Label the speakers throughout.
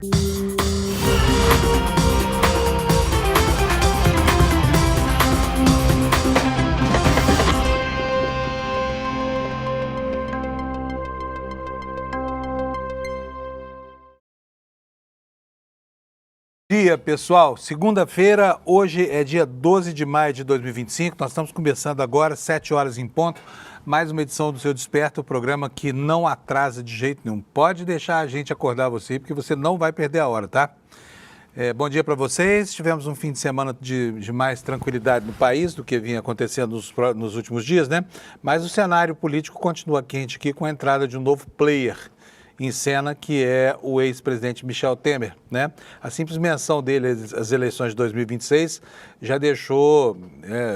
Speaker 1: Dia, pessoal. Segunda-feira, hoje é dia 12 de maio de 2025. Nós estamos começando agora, 7 horas em ponto. Mais uma edição do Seu Desperta, o programa que não atrasa de jeito nenhum. Pode deixar a gente acordar você, porque você não vai perder a hora, tá? Bom dia para vocês. Tivemos um fim de semana de mais tranquilidade no país do que vinha acontecendo nos últimos dias, né? Mas o cenário político continua quente aqui com a entrada de um novo player em cena, que é o ex-presidente Michel Temer, né? A simples menção dele às eleições de 2026 já deixou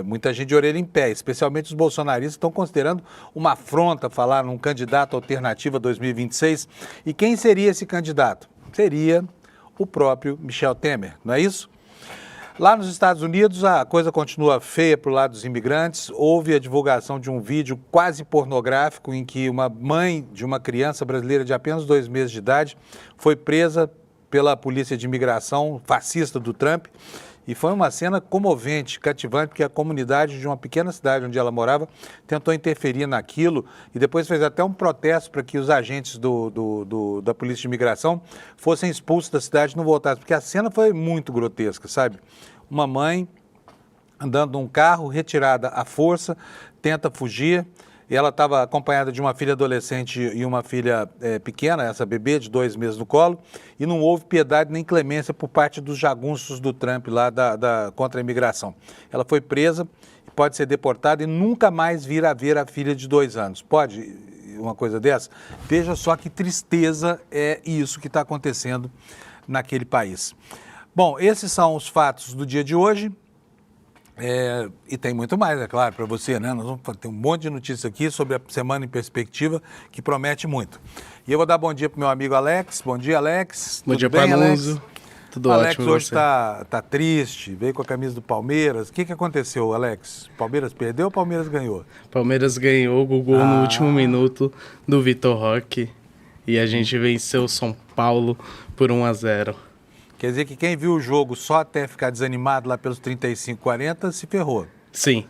Speaker 1: muita gente de orelha em pé, especialmente os bolsonaristas estão considerando uma afronta falar num candidato alternativo a 2026. E quem seria esse candidato? Seria o próprio Michel Temer, não é isso? Lá nos Estados Unidos, a coisa continua feia para o lado dos imigrantes. Houve a divulgação de um vídeo quase pornográfico em que uma mãe de uma criança brasileira de apenas 2 meses de idade foi presa pela polícia de imigração fascista do Trump. E foi uma cena comovente, cativante, porque a comunidade de uma pequena cidade onde ela morava tentou interferir naquilo e depois fez até um protesto para que os agentes da polícia de imigração fossem expulsos da cidade e não voltassem, porque a cena foi muito grotesca, sabe? Uma mãe andando num carro, retirada à força, tenta fugir. E ela estava acompanhada de uma filha adolescente e uma filha pequena, essa bebê de 2 meses no colo, e não houve piedade nem clemência por parte dos jagunços do Trump lá contra a imigração. Ela foi presa, pode ser deportada e nunca mais vir a ver a filha de 2 anos. Pode uma coisa dessa? Veja só que tristeza é isso que está acontecendo naquele país. Bom, esses são os fatos do dia de hoje. E tem muito mais, é claro, para você, né? Nós vamos ter um monte de notícias aqui sobre a Semana em Perspectiva, que promete muito. E eu vou dar bom dia para o meu amigo Alex. Bom dia, Alex.
Speaker 2: Bom dia, Panuso. Tudo ótimo.
Speaker 1: Alex hoje está triste, veio com a camisa do Palmeiras. O que aconteceu, Alex? Palmeiras perdeu ou Palmeiras ganhou?
Speaker 2: Palmeiras ganhou o gol no último minuto do Vitor Roque e a gente venceu o São Paulo por 1-0.
Speaker 1: Quer dizer que quem viu o jogo só até ficar desanimado lá pelos 35, 40, se ferrou.
Speaker 2: Sim.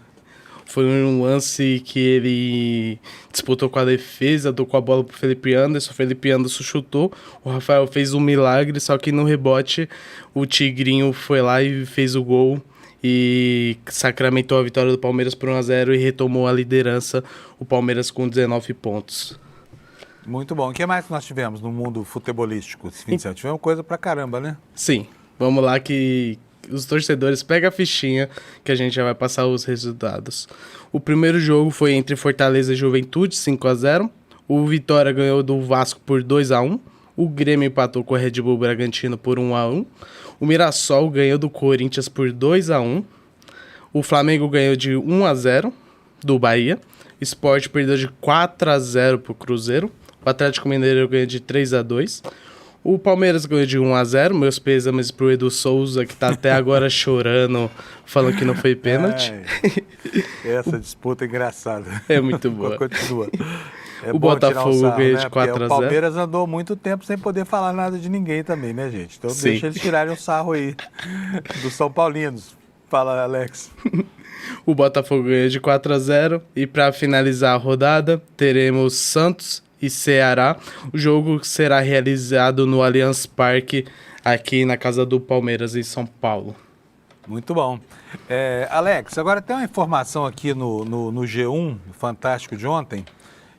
Speaker 2: Foi um lance que ele disputou com a defesa, tocou a bola pro Felipe Anderson, o Felipe Anderson chutou, o Rafael fez um milagre, só que no rebote o Tigrinho foi lá e fez o gol e sacramentou a vitória do Palmeiras por 1-0 e retomou a liderança, o Palmeiras com 19 pontos.
Speaker 1: Muito bom. O que mais que nós tivemos no mundo futebolístico esse fim de semana? Tivemos coisa pra caramba, né?
Speaker 2: Sim. Vamos lá que os torcedores pegam a fichinha que a gente já vai passar os resultados. O primeiro jogo foi entre Fortaleza e Juventude, 5-0. O Vitória ganhou do Vasco por 2-1. O Grêmio empatou com o Red Bull Bragantino por 1-1. O Mirassol ganhou do Corinthians por 2-1. O Flamengo ganhou de 1-0 do Bahia. O Sport perdeu de 4-0 pro Cruzeiro. O Atlético Mineiro ganhou de 3-2. O Palmeiras ganhou de 1-0. Meus pêsames pro Edu Souza, que tá até agora chorando, falando que não foi pênalti.
Speaker 1: Essa disputa é engraçada.
Speaker 2: É muito boa.
Speaker 1: Continua.
Speaker 2: O Botafogo ganhou de 4-0.
Speaker 1: O Palmeiras andou muito tempo sem poder falar nada de ninguém também, né, gente? Então
Speaker 2: Sim.
Speaker 1: Deixa eles tirarem o sarro aí dos São Paulinos. Fala, Alex.
Speaker 2: O Botafogo ganhou de 4-0. E para finalizar a rodada, teremos Santos e Ceará. O jogo será realizado no Allianz Parque, aqui na casa do Palmeiras, em São Paulo.
Speaker 1: Muito bom. Alex, agora tem uma informação aqui no G1, Fantástico de ontem.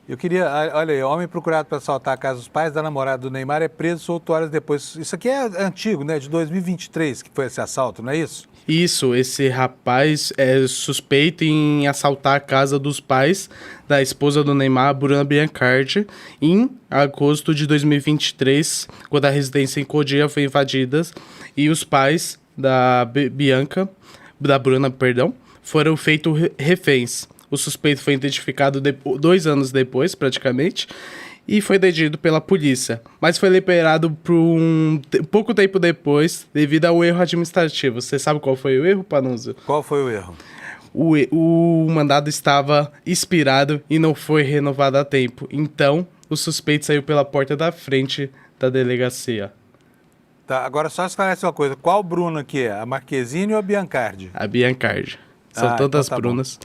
Speaker 1: Eu queria, olha aí, homem procurado para assaltar a casa dos pais da namorada do Neymar é preso 8 horas depois. Isso aqui é antigo, né? De 2023 que foi esse assalto, não é isso?
Speaker 2: Isso, esse rapaz é suspeito em assaltar a casa dos pais da esposa do Neymar, Bruna Biancardi, em agosto de 2023, quando a residência em Cotia foi invadida e os pais da Bruna, foram feitos reféns. O suspeito foi identificado 2 anos depois, praticamente, e foi detido pela polícia, mas foi liberado por pouco tempo depois, devido ao erro administrativo. Você sabe qual foi o erro, Panuso?
Speaker 1: Qual foi o erro?
Speaker 2: O mandado estava expirado e não foi renovado a tempo. Então, o suspeito saiu pela porta da frente da delegacia.
Speaker 1: Tá, agora só esclarece uma coisa. Qual Bruna que é? A Marquezine ou a Biancardi?
Speaker 2: A Biancardi. São tantas
Speaker 1: então tá
Speaker 2: Brunas.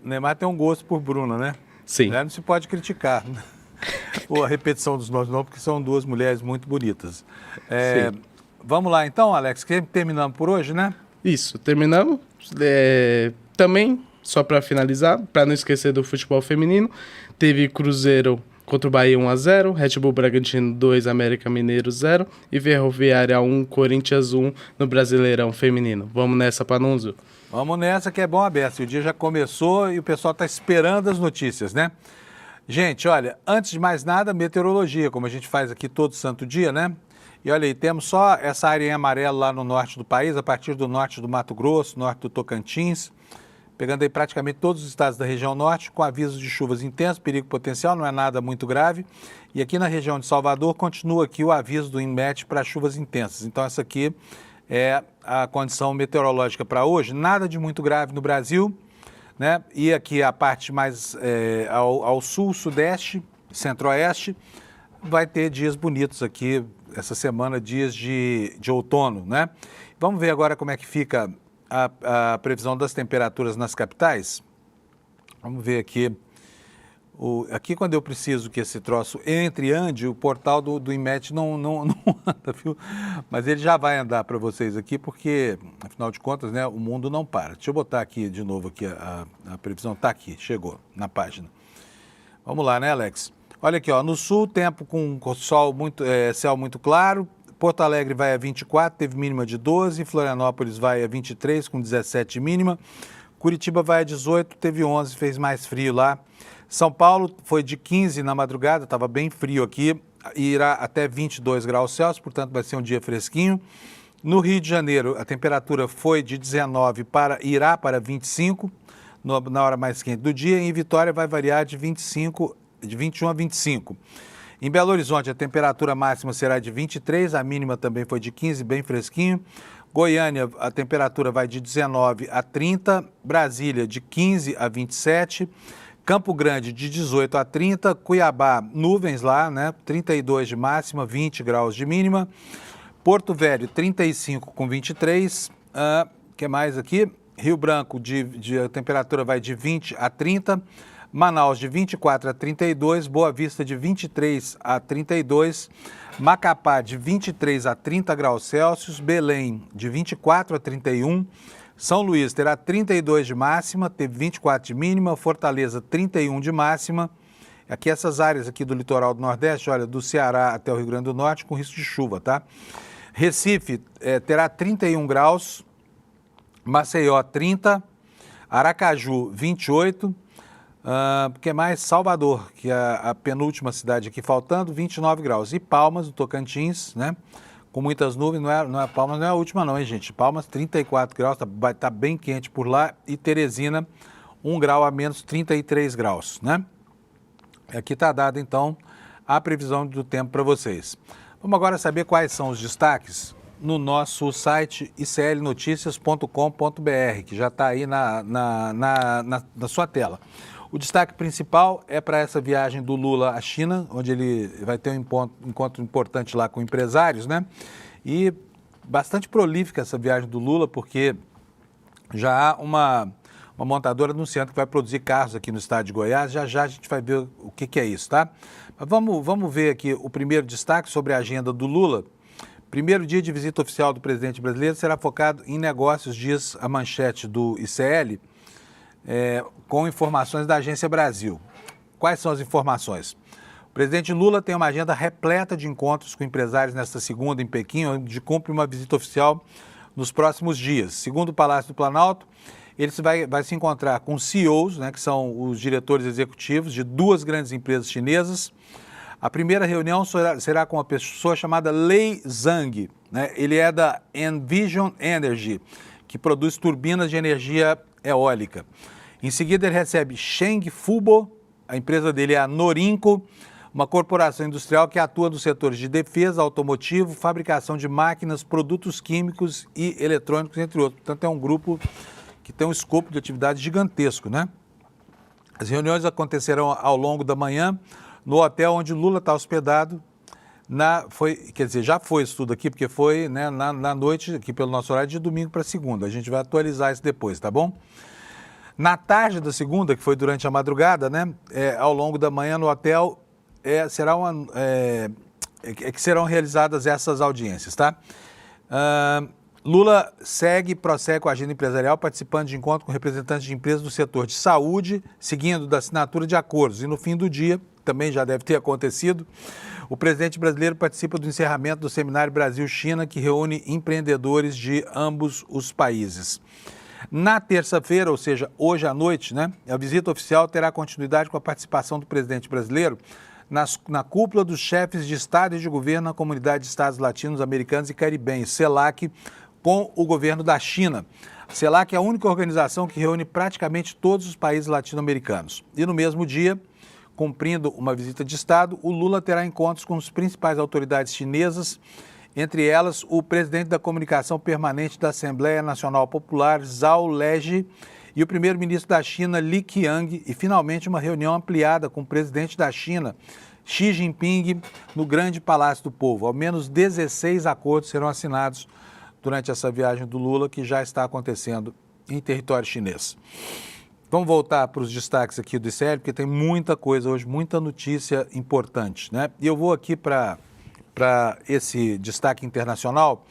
Speaker 1: O Neymar tem um gosto por Bruna, né?
Speaker 2: Sim.
Speaker 1: Já não se pode criticar. Ou a repetição dos nossos nomes, porque são duas mulheres muito bonitas.
Speaker 2: Sim.
Speaker 1: Vamos lá então, Alex, que terminamos por hoje, né?
Speaker 2: Isso, terminamos. Também, só para finalizar, para não esquecer do futebol feminino, teve Cruzeiro contra o Bahia 1-0, Red Bull Bragantino 2, América Mineiro 0 e Ferroviária 1, Corinthians 1 no Brasileirão Feminino. Vamos nessa, Panunzio?
Speaker 1: Vamos nessa que é bom aberto. O dia já começou e o pessoal está esperando as notícias, né? Gente, olha, antes de mais nada, meteorologia, como a gente faz aqui todo santo dia, né? E olha aí, temos só essa área em amarelo lá no norte do país, a partir do norte do Mato Grosso, norte do Tocantins, pegando aí praticamente todos os estados da região norte, com avisos de chuvas intensas, perigo potencial, não é nada muito grave. E aqui na região de Salvador, continua aqui o aviso do INMET para chuvas intensas. Então essa aqui é a condição meteorológica para hoje, nada de muito grave no Brasil, né? E aqui a parte mais ao sul, sudeste, centro-oeste, vai ter dias bonitos aqui, essa semana, dias de outono, né? Vamos ver agora como é que fica a previsão das temperaturas nas capitais. Vamos ver aqui. Aqui, quando eu preciso que esse troço ande, o portal do INMET não anda, viu? Mas ele já vai andar para vocês aqui, porque, afinal de contas, né, o mundo não para. Deixa eu botar aqui de novo aqui a previsão. Está aqui, chegou na página. Vamos lá, né, Alex? Olha aqui, ó, no sul, tempo com sol céu muito claro. Porto Alegre vai a 24, teve mínima de 12. Florianópolis vai a 23, com 17 mínima. Curitiba vai a 18, teve 11, fez mais frio lá. São Paulo foi de 15 na madrugada, estava bem frio aqui, e irá até 22 graus Celsius, portanto vai ser um dia fresquinho. No Rio de Janeiro, a temperatura foi de 19 irá para 25, na hora mais quente do dia. Em Vitória vai variar de 21 a 25. Em Belo Horizonte, a temperatura máxima será de 23, a mínima também foi de 15, bem fresquinho. Goiânia, a temperatura vai de 19 a 30, Brasília de 15 a 27, Campo Grande de 18 a 30, Cuiabá, nuvens lá, né? 32 de máxima, 20 graus de mínima. Porto Velho, 35 com 23. Que mais aqui? Rio Branco, a temperatura vai de 20 a 30. Manaus, de 24 a 32. Boa Vista, de 23 a 32. Macapá, de 23 a 30 graus Celsius. Belém, de 24 a 31. São Luís terá 32 de máxima, teve 24 de mínima. Fortaleza, 31 de máxima. Aqui essas áreas aqui do litoral do Nordeste, olha, do Ceará até o Rio Grande do Norte, com risco de chuva, tá? Recife terá 31 graus. Maceió, 30. Aracaju, 28. Que mais? Salvador, que é a penúltima cidade aqui faltando, 29 graus. E Palmas, do Tocantins, né? Com muitas nuvens, Palmas não é a última não, hein, gente? Palmas, 34 graus, vai estar bem quente por lá. E Teresina, 1 grau a menos, 33 graus, né? Aqui está dada, então, a previsão do tempo para vocês. Vamos agora saber quais são os destaques no nosso site iclnoticias.com.br, que já está aí na sua tela. O destaque principal é para essa viagem do Lula à China, onde ele vai ter um encontro importante lá com empresários, né? E bastante prolífica essa viagem do Lula, porque já há uma montadora anunciando que vai produzir carros aqui no estado de Goiás. Já a gente vai ver o que é isso, tá? Mas vamos ver aqui o primeiro destaque sobre a agenda do Lula. Primeiro dia de visita oficial do presidente brasileiro será focado em negócios, diz a manchete do ICL, com informações da Agência Brasil. Quais são as informações? O presidente Lula tem uma agenda repleta de encontros com empresários nesta segunda em Pequim, onde cumpre uma visita oficial nos próximos dias. Segundo o Palácio do Planalto, ele vai se encontrar com CEOs, né, que são os diretores executivos de duas grandes empresas chinesas. A primeira reunião será com uma pessoa chamada Lei Zhang, né? Ele é da Envision Energy, que produz turbinas de energia eólica. Em seguida, ele recebe Sheng Fubo, a empresa dele é a Norinco, uma corporação industrial que atua nos setores de defesa, automotivo, fabricação de máquinas, produtos químicos e eletrônicos, entre outros. Portanto, é um grupo que tem um escopo de atividade gigantesco, né? As reuniões acontecerão ao longo da manhã no hotel onde Lula está hospedado, Já foi isso tudo aqui, porque foi, né, na noite, aqui pelo nosso horário, de domingo para segunda. A gente vai atualizar isso depois, tá bom? Na tarde da segunda, que foi durante a madrugada, né, ao longo da manhã no hotel, que serão realizadas essas audiências, tá? Lula prossegue com a agenda empresarial, participando de encontro com representantes de empresas do setor de saúde, seguindo da assinatura de acordos. E no fim do dia, também já deve ter acontecido, o presidente brasileiro participa do encerramento do Seminário Brasil-China, que reúne empreendedores de ambos os países. Na terça-feira, ou seja, hoje à noite, né, a visita oficial terá continuidade com a participação do presidente brasileiro na cúpula dos chefes de Estado e de governo na Comunidade de Estados Latinos, Americanos e Caribenhos, CELAC, com o governo da China. A CELAC é a única organização que reúne praticamente todos os países latino-americanos. E no mesmo dia, cumprindo uma visita de Estado, o Lula terá encontros com as principais autoridades chinesas, entre elas o presidente da Comunicação Permanente da Assembleia Nacional Popular, Zhao Leji, e o primeiro-ministro da China, Li Qiang, e finalmente uma reunião ampliada com o presidente da China, Xi Jinping, no Grande Palácio do Povo. Ao menos 16 acordos serão assinados durante essa viagem do Lula, que já está acontecendo em território chinês. Vamos voltar para os destaques aqui do ICL, porque tem muita coisa hoje, muita notícia importante, né? E eu vou aqui para esse destaque internacional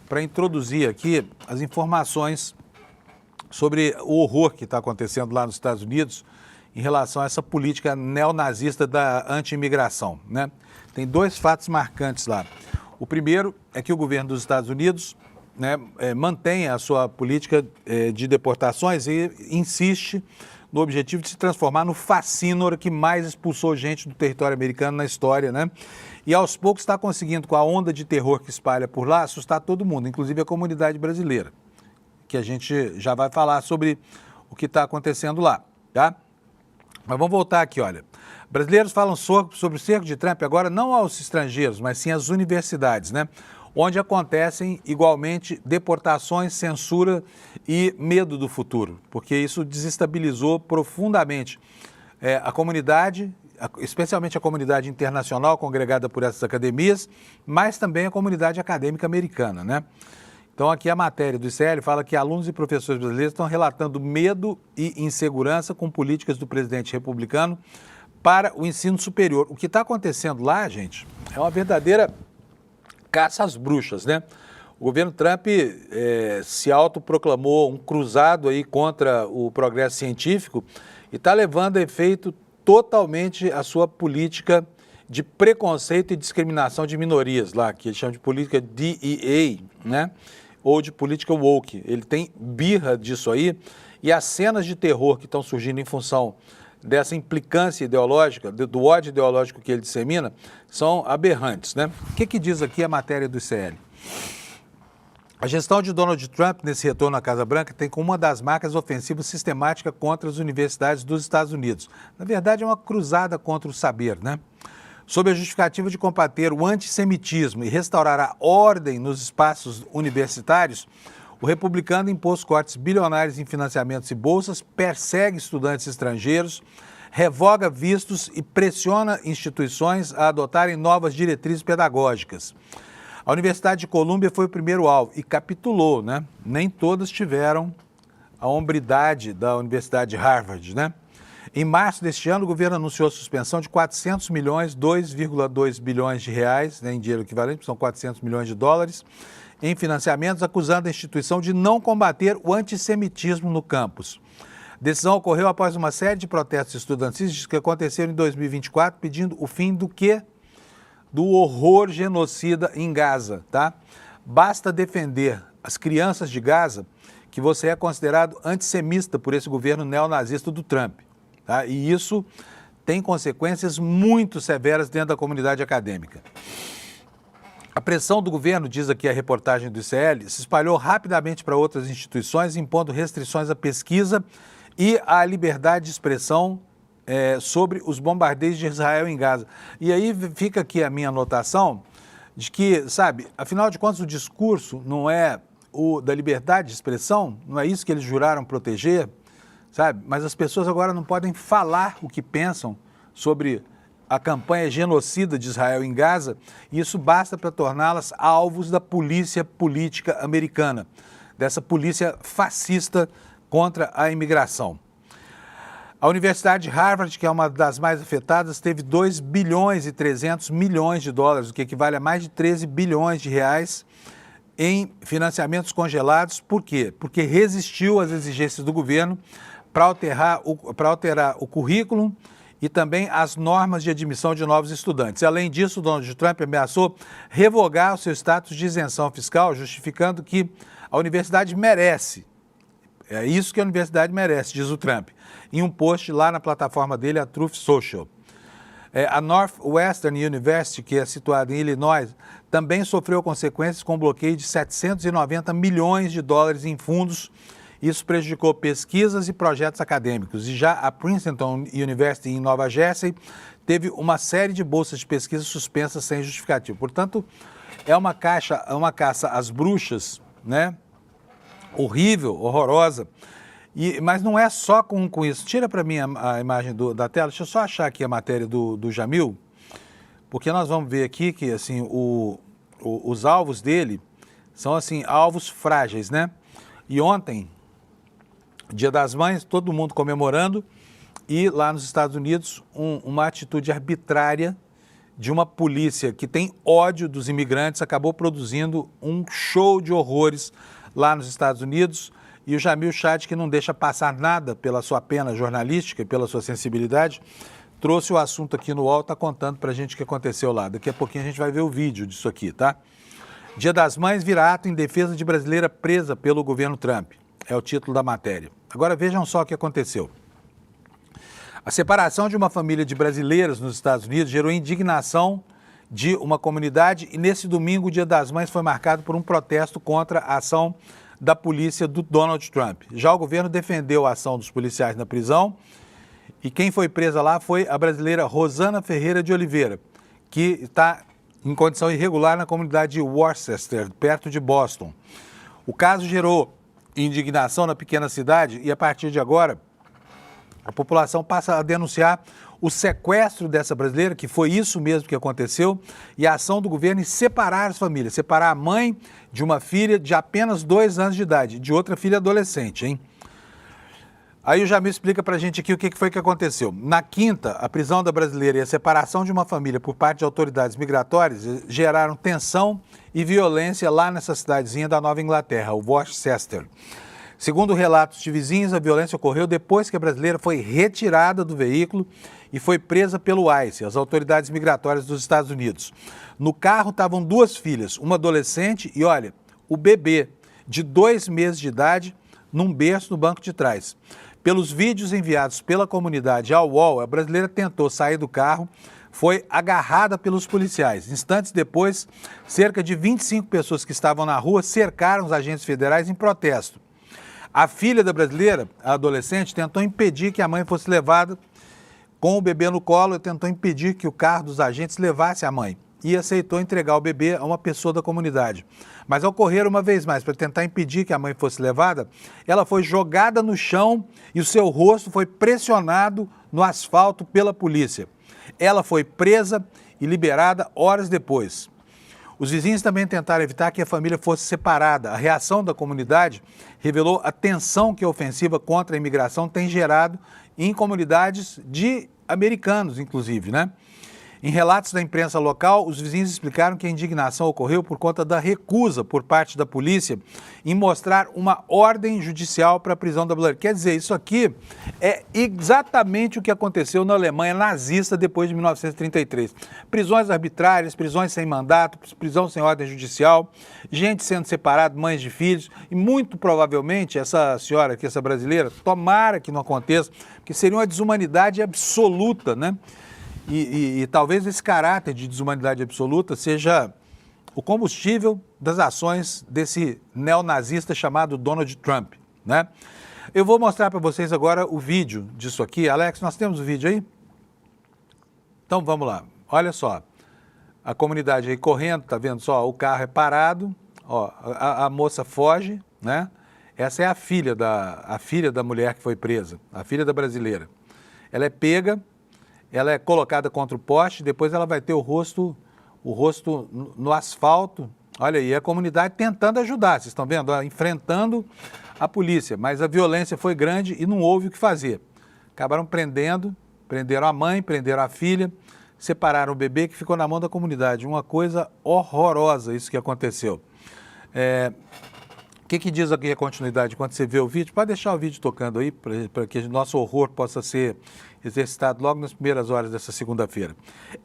Speaker 1: para introduzir aqui as informações sobre o horror que está acontecendo lá nos Estados Unidos em relação a essa política neonazista da anti-imigração, né? Tem dois fatos marcantes lá. O primeiro é que o governo dos Estados Unidos, né, mantém a sua política de deportações e insiste no objetivo de se transformar no fascínora que mais expulsou gente do território americano na história, né? E aos poucos está conseguindo, com a onda de terror que espalha por lá, assustar todo mundo, inclusive a comunidade brasileira, que a gente já vai falar sobre o que está acontecendo lá, tá? Mas vamos voltar aqui, olha. Brasileiros falam sobre o cerco de Trump agora não aos estrangeiros, mas sim às universidades, né? Onde acontecem igualmente deportações, censura e medo do futuro, porque isso desestabilizou profundamente a comunidade, especialmente a comunidade internacional congregada por essas academias, mas também a comunidade acadêmica americana, né? Então aqui a matéria do ICL fala que alunos e professores brasileiros estão relatando medo e insegurança com políticas do presidente republicano para o ensino superior. O que está acontecendo lá, gente, é uma verdadeira caça às bruxas, né? O governo Trump se autoproclamou um cruzado aí contra o progresso científico e está levando a efeito totalmente a sua política de preconceito e discriminação de minorias lá, que ele chama de política DEA, né? Ou de política woke. Ele tem birra disso aí, e as cenas de terror que estão surgindo em função dessa implicância ideológica, do ódio ideológico que ele dissemina, são aberrantes, né? O que diz aqui a matéria do ICL? A gestão de Donald Trump nesse retorno à Casa Branca tem como uma das marcas ofensiva sistemática contra as universidades dos Estados Unidos. Na verdade, é uma cruzada contra o saber, né? Sob a justificativa de combater o antissemitismo e restaurar a ordem nos espaços universitários, o republicano impôs cortes bilionários em financiamentos e bolsas, persegue estudantes estrangeiros, revoga vistos e pressiona instituições a adotarem novas diretrizes pedagógicas. A Universidade de Colômbia foi o primeiro alvo e capitulou, né? Nem todas tiveram a hombridade da Universidade de Harvard, né? Em março deste ano, o governo anunciou a suspensão de 400 milhões, 2,2 bilhões de reais, né, em dinheiro equivalente, são 400 milhões de dólares, em financiamentos, acusando a instituição de não combater o antissemitismo no campus. A decisão ocorreu após uma série de protestos estudantis que aconteceram em 2024, pedindo o fim do quê? Do horror genocida em Gaza, tá? Basta defender as crianças de Gaza que você é considerado antissemita por esse governo neonazista do Trump. Tá? E isso tem consequências muito severas dentro da comunidade acadêmica. A pressão do governo, diz aqui a reportagem do ICL, se espalhou rapidamente para outras instituições, impondo restrições à pesquisa e à liberdade de expressão sobre os bombardeios de Israel em Gaza. E aí fica aqui a minha anotação de que, sabe, afinal de contas o discurso não é o da liberdade de expressão, não é isso que eles juraram proteger, sabe? Mas as pessoas agora não podem falar o que pensam sobre a campanha genocida de Israel em Gaza, e isso basta para torná-las alvos da polícia política americana, dessa polícia fascista contra a imigração. A Universidade de Harvard, que é uma das mais afetadas, teve 2 bilhões e 300 milhões de dólares, o que equivale a mais de 13 bilhões de reais, em financiamentos congelados. Por quê? Porque resistiu às exigências do governo para alterar o currículo e também as normas de admissão de novos estudantes. Além disso, Donald Trump ameaçou revogar o seu status de isenção fiscal, justificando que a universidade merece. É isso que a universidade merece, diz o Trump, em um post lá na plataforma dele, a Truth Social. A Northwestern University, que é situada em Illinois, também sofreu consequências com um bloqueio de 790 milhões de dólares em fundos. Isso prejudicou pesquisas e projetos acadêmicos. E já a Princeton University, em Nova Jersey, teve uma série de bolsas de pesquisa suspensas sem justificativo. Portanto, é uma caça às bruxas, né? Horrível, horrorosa. Mas não é só com isso. Tira para mim a imagem da tela. Deixa eu só achar aqui a matéria do Jamil, porque nós vamos ver aqui que assim, os alvos dele são assim, alvos frágeis, né? E ontem, Dia das Mães, todo mundo comemorando, e lá nos Estados Unidos, uma atitude arbitrária de uma polícia que tem ódio dos imigrantes acabou produzindo um show de horrores lá nos Estados Unidos. E o Jamil Chad, que não deixa passar nada pela sua pena jornalística e pela sua sensibilidade, trouxe o assunto aqui no UOL, está contando para a gente o que aconteceu lá. Daqui a pouquinho a gente vai ver o vídeo disso aqui, tá? Dia das Mães vira ato em defesa de brasileira presa pelo governo Trump. É o título da matéria. Agora vejam só o que aconteceu. A separação de uma família de brasileiras nos Estados Unidos gerou indignação de uma comunidade e nesse domingo o Dia das Mães foi marcado por um protesto contra a ação da polícia do Donald Trump. Já o governo defendeu a ação dos policiais na prisão e quem foi presa lá foi a brasileira Rosana Ferreira de Oliveira, que está em condição irregular na comunidade de Worcester, perto de Boston. O caso gerou indignação na pequena cidade e a partir de agora a população passa a denunciar o sequestro dessa brasileira, que foi isso mesmo que aconteceu, e a ação do governo em separar as famílias, separar a mãe de uma filha de apenas 2 anos de idade, de outra filha adolescente, hein? Aí o Jamil explica pra gente aqui o que foi que aconteceu. Na quinta, a prisão da brasileira e a separação de uma família por parte de autoridades migratórias geraram tensão e violência lá nessa cidadezinha da Nova Inglaterra, o Worcester. Segundo relatos de vizinhos, a violência ocorreu depois que a brasileira foi retirada do veículo e foi presa pelo ICE, as autoridades migratórias dos Estados Unidos. No carro estavam 2 filhas, uma adolescente e, olha, o bebê de 2 meses de idade num berço no banco de trás. Pelos vídeos enviados pela comunidade ao UOL, a brasileira tentou sair do carro, foi agarrada pelos policiais. Instantes depois, cerca de 25 pessoas que estavam na rua cercaram os agentes federais em protesto. A filha da brasileira, a adolescente, tentou impedir que a mãe fosse levada com o bebê no colo e tentou impedir que o carro dos agentes levasse a mãe e aceitou entregar o bebê a uma pessoa da comunidade. Mas ao correr uma vez mais para tentar impedir que a mãe fosse levada, ela foi jogada no chão e o seu rosto foi pressionado no asfalto pela polícia. Ela foi presa e liberada horas depois. Os vizinhos também tentaram evitar que a família fosse separada. A reação da comunidade revelou a tensão que a ofensiva contra a imigração tem gerado em comunidades de americanos, inclusive, né? Em relatos da imprensa local, os vizinhos explicaram que a indignação ocorreu por conta da recusa por parte da polícia em mostrar uma ordem judicial para a prisão da brasileira. Quer dizer, isso aqui é exatamente o que aconteceu na Alemanha nazista depois de 1933. Prisões arbitrárias, prisões sem mandato, prisão sem ordem judicial, gente sendo separada, mães de filhos, e muito provavelmente essa senhora aqui, essa brasileira, tomara que não aconteça, porque seria uma desumanidade absoluta, né? E talvez esse caráter de desumanidade absoluta seja o combustível das ações desse neonazista chamado Donald Trump, né? Eu vou mostrar para vocês agora o vídeo disso aqui. Alex, nós temos o vídeo aí? Então vamos lá. Olha só, a comunidade aí correndo, tá vendo só? O carro é parado, ó, a moça foge, né? Essa é a filha da mulher que foi presa, a filha da brasileira. Ela é pega. ela é colocada contra o poste, depois ela vai ter o rosto no asfalto. Olha aí, a comunidade tentando ajudar, vocês estão vendo? Enfrentando a polícia, mas a violência foi grande e não houve o que fazer. Acabaram prenderam a mãe, prenderam a filha, separaram o bebê que ficou na mão da comunidade. Uma coisa horrorosa isso que aconteceu. O que diz aqui a continuidade quando você vê o vídeo? Pode deixar o vídeo tocando aí, para que nosso horror possa ser exercitado logo nas primeiras horas dessa segunda-feira.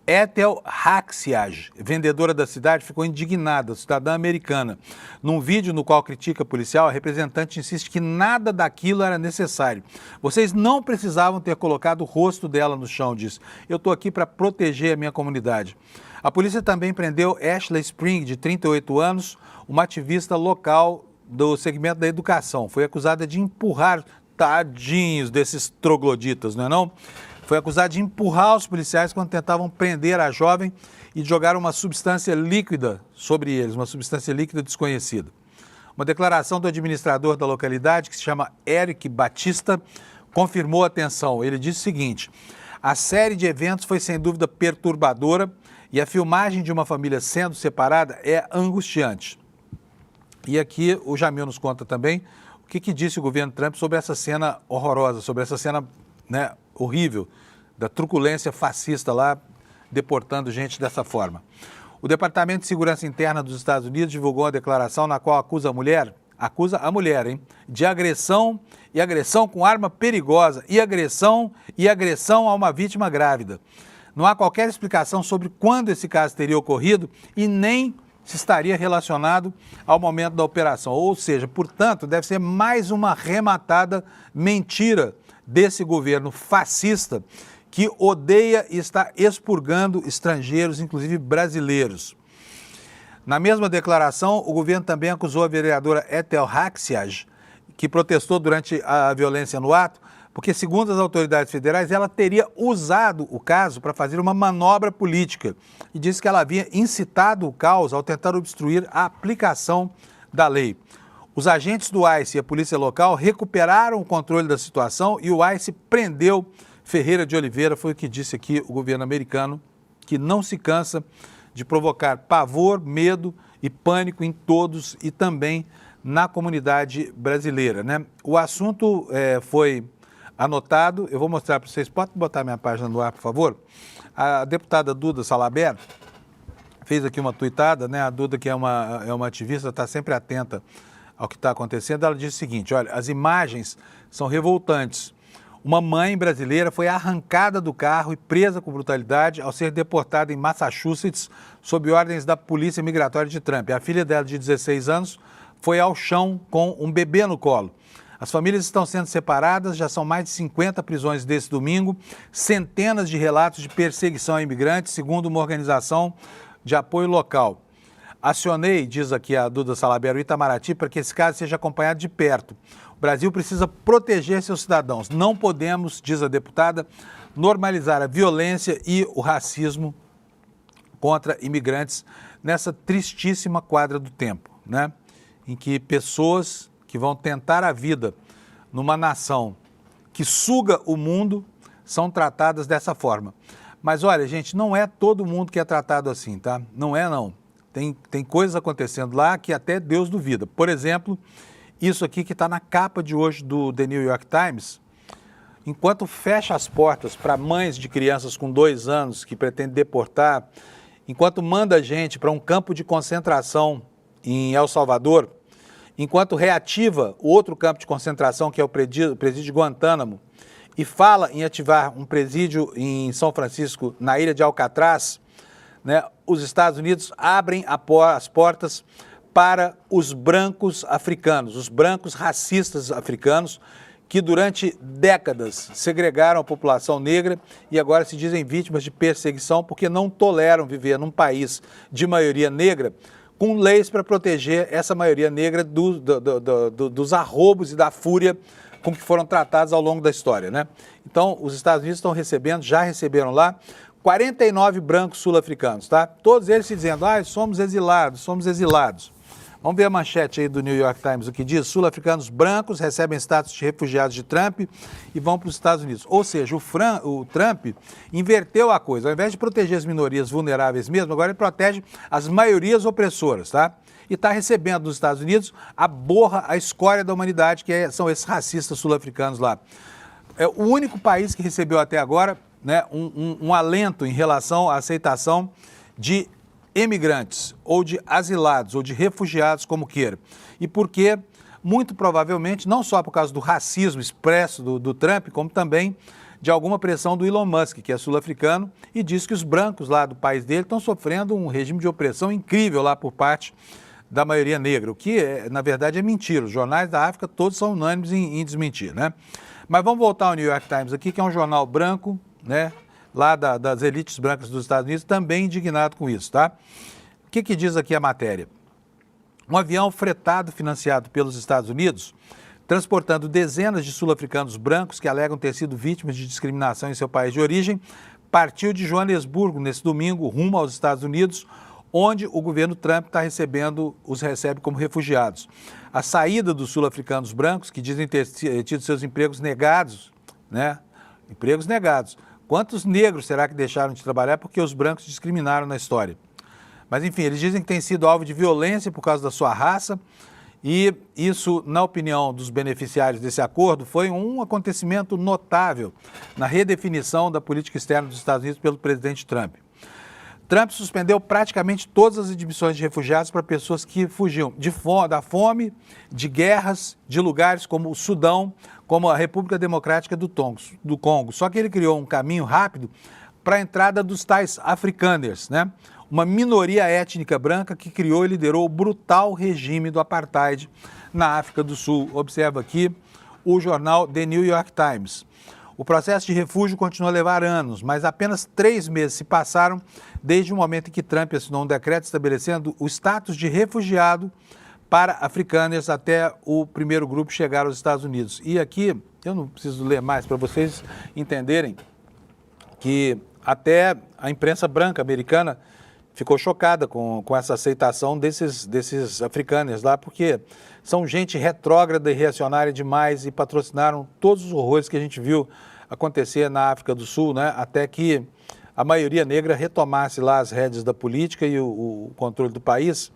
Speaker 1: Ethel Haxiaj, vendedora da cidade, ficou indignada, cidadã americana. Num vídeo no qual critica a policial, a representante insiste que nada daquilo era necessário. Vocês não precisavam ter colocado o rosto dela no chão, diz. Eu estou aqui para proteger a minha comunidade. A polícia também prendeu Ashley Spring, de 38 anos, uma ativista local do segmento da educação. Foi acusada de empurrar, tadinhos desses trogloditas, não é não? Foi acusada de empurrar os policiais quando tentavam prender a jovem e jogar uma substância líquida sobre eles, uma substância líquida desconhecida. Uma declaração do administrador da localidade, que se chama Eric Batista, confirmou a tensão. Ele disse o seguinte: a série de eventos foi sem dúvida perturbadora e a filmagem de uma família sendo separada é angustiante. E aqui o Jamil nos conta também o que disse o governo Trump sobre essa cena horrorosa, sobre essa cena, né, horrível, da truculência fascista lá, deportando gente dessa forma. O Departamento de Segurança Interna dos Estados Unidos divulgou uma declaração na qual acusa a mulher, de agressão e agressão com arma perigosa e agressão a uma vítima grávida. Não há qualquer explicação sobre quando esse caso teria ocorrido e nem se estaria relacionado ao momento da operação. Ou seja, portanto, deve ser mais uma rematada mentira desse governo fascista que odeia e está expurgando estrangeiros, inclusive brasileiros. Na mesma declaração, o governo também acusou a vereadora Ethel Haxiaj, que protestou durante a violência no ato, porque, segundo as autoridades federais, ela teria usado o caso para fazer uma manobra política e disse que ela havia incitado o caos ao tentar obstruir a aplicação da lei. Os agentes do ICE e a polícia local recuperaram o controle da situação e o ICE prendeu Ferreira de Oliveira, foi o que disse aqui o governo americano, que não se cansa de provocar pavor, medo e pânico em todos e também na comunidade brasileira, né? O assunto foi anotado, eu vou mostrar para vocês, pode botar minha página no ar, por favor? A deputada Duda Salabert fez aqui uma tuitada, né? A Duda, que é uma ativista, está sempre atenta ao que está acontecendo. Ela disse o seguinte: olha, as imagens são revoltantes. Uma mãe brasileira foi arrancada do carro e presa com brutalidade ao ser deportada em Massachusetts sob ordens da Polícia Migratória de Trump. A filha dela, de 16 anos, foi ao chão com um bebê no colo. As famílias estão sendo separadas, já são mais de 50 prisões desse domingo, centenas de relatos de perseguição a imigrantes, segundo uma organização de apoio local. Acionei, diz aqui a Duda Salabert, o Itamaraty, para que esse caso seja acompanhado de perto. O Brasil precisa proteger seus cidadãos. Não podemos, diz a deputada, normalizar a violência e o racismo contra imigrantes nessa tristíssima quadra do tempo, né? Em que pessoas que vão tentar a vida numa nação que suga o mundo são tratadas dessa forma. Mas olha, gente, não é todo mundo que é tratado assim, tá? Não é, não. Tem coisas acontecendo lá que até Deus duvida. Por exemplo, isso aqui que está na capa de hoje do The New York Times, enquanto fecha as portas para mães de crianças com 2 anos que pretende deportar, enquanto manda gente para um campo de concentração em El Salvador, enquanto reativa o outro campo de concentração, que é o presídio de Guantánamo, e fala em ativar um presídio em São Francisco, na ilha de Alcatraz, né, os Estados Unidos abrem as portas para os brancos africanos, os brancos racistas africanos, que durante décadas segregaram a população negra e agora se dizem vítimas de perseguição porque não toleram viver num país de maioria negra, com leis para proteger essa maioria negra dos arroubos e da fúria com que foram tratados ao longo da história, né? Então, os Estados Unidos estão recebendo, já receberam lá, 49 brancos sul-africanos, tá? Todos eles se dizendo, somos exilados, somos exilados. Vamos ver a manchete aí do New York Times, o que diz: sul-africanos brancos recebem status de refugiados de Trump e vão para os Estados Unidos. Ou seja, o Trump inverteu a coisa. Ao invés de proteger as minorias vulneráveis mesmo, agora ele protege as maiorias opressoras, tá? E está recebendo nos Estados Unidos a borra, a escória da humanidade, são esses racistas sul-africanos lá. É o único país que recebeu até agora, né, um alento em relação à aceitação de emigrantes, ou de asilados, ou de refugiados, como queira. E porque, muito provavelmente, não só por causa do racismo expresso do Trump, como também de alguma pressão do Elon Musk, que é sul-africano, e diz que os brancos lá do país dele estão sofrendo um regime de opressão incrível lá por parte da maioria negra, o que, na verdade, é mentira. Os jornais da África todos são unânimes em desmentir, né? Mas vamos voltar ao New York Times aqui, que é um jornal branco, né? Lá das elites brancas dos Estados Unidos, também indignado com isso, tá? O que diz aqui a matéria? Um avião fretado, financiado pelos Estados Unidos, transportando dezenas de sul-africanos brancos que alegam ter sido vítimas de discriminação em seu país de origem, partiu de Joanesburgo nesse domingo, rumo aos Estados Unidos, onde o governo Trump recebe como refugiados. A saída dos sul-africanos brancos, que dizem ter tido seus empregos negados, né? Empregos negados. Quantos negros será que deixaram de trabalhar porque os brancos discriminaram na história? Mas, enfim, eles dizem que tem sido alvo de violência por causa da sua raça, e isso, na opinião dos beneficiários desse acordo, foi um acontecimento notável na redefinição da política externa dos Estados Unidos pelo presidente Trump. Trump suspendeu praticamente todas as admissões de refugiados para pessoas que fugiam da fome, de guerras, de lugares como o Sudão, como a República Democrática do Congo. Só que ele criou um caminho rápido para a entrada dos tais afrikaners, né? Uma minoria étnica branca que criou e liderou o brutal regime do apartheid na África do Sul. Observa aqui o jornal The New York Times. O processo de refúgio continua a levar anos, mas apenas 3 meses se passaram desde o momento em que Trump assinou um decreto estabelecendo o status de refugiado para afrikaners até o primeiro grupo chegar aos Estados Unidos. E aqui, eu não preciso ler mais para vocês entenderem que até a imprensa branca americana ficou chocada com essa aceitação desses afrikaners lá, porque são gente retrógrada e reacionária demais e patrocinaram todos os horrores que a gente viu acontecer na África do Sul, né? Até que a maioria negra retomasse lá as rédeas da política e o controle do país.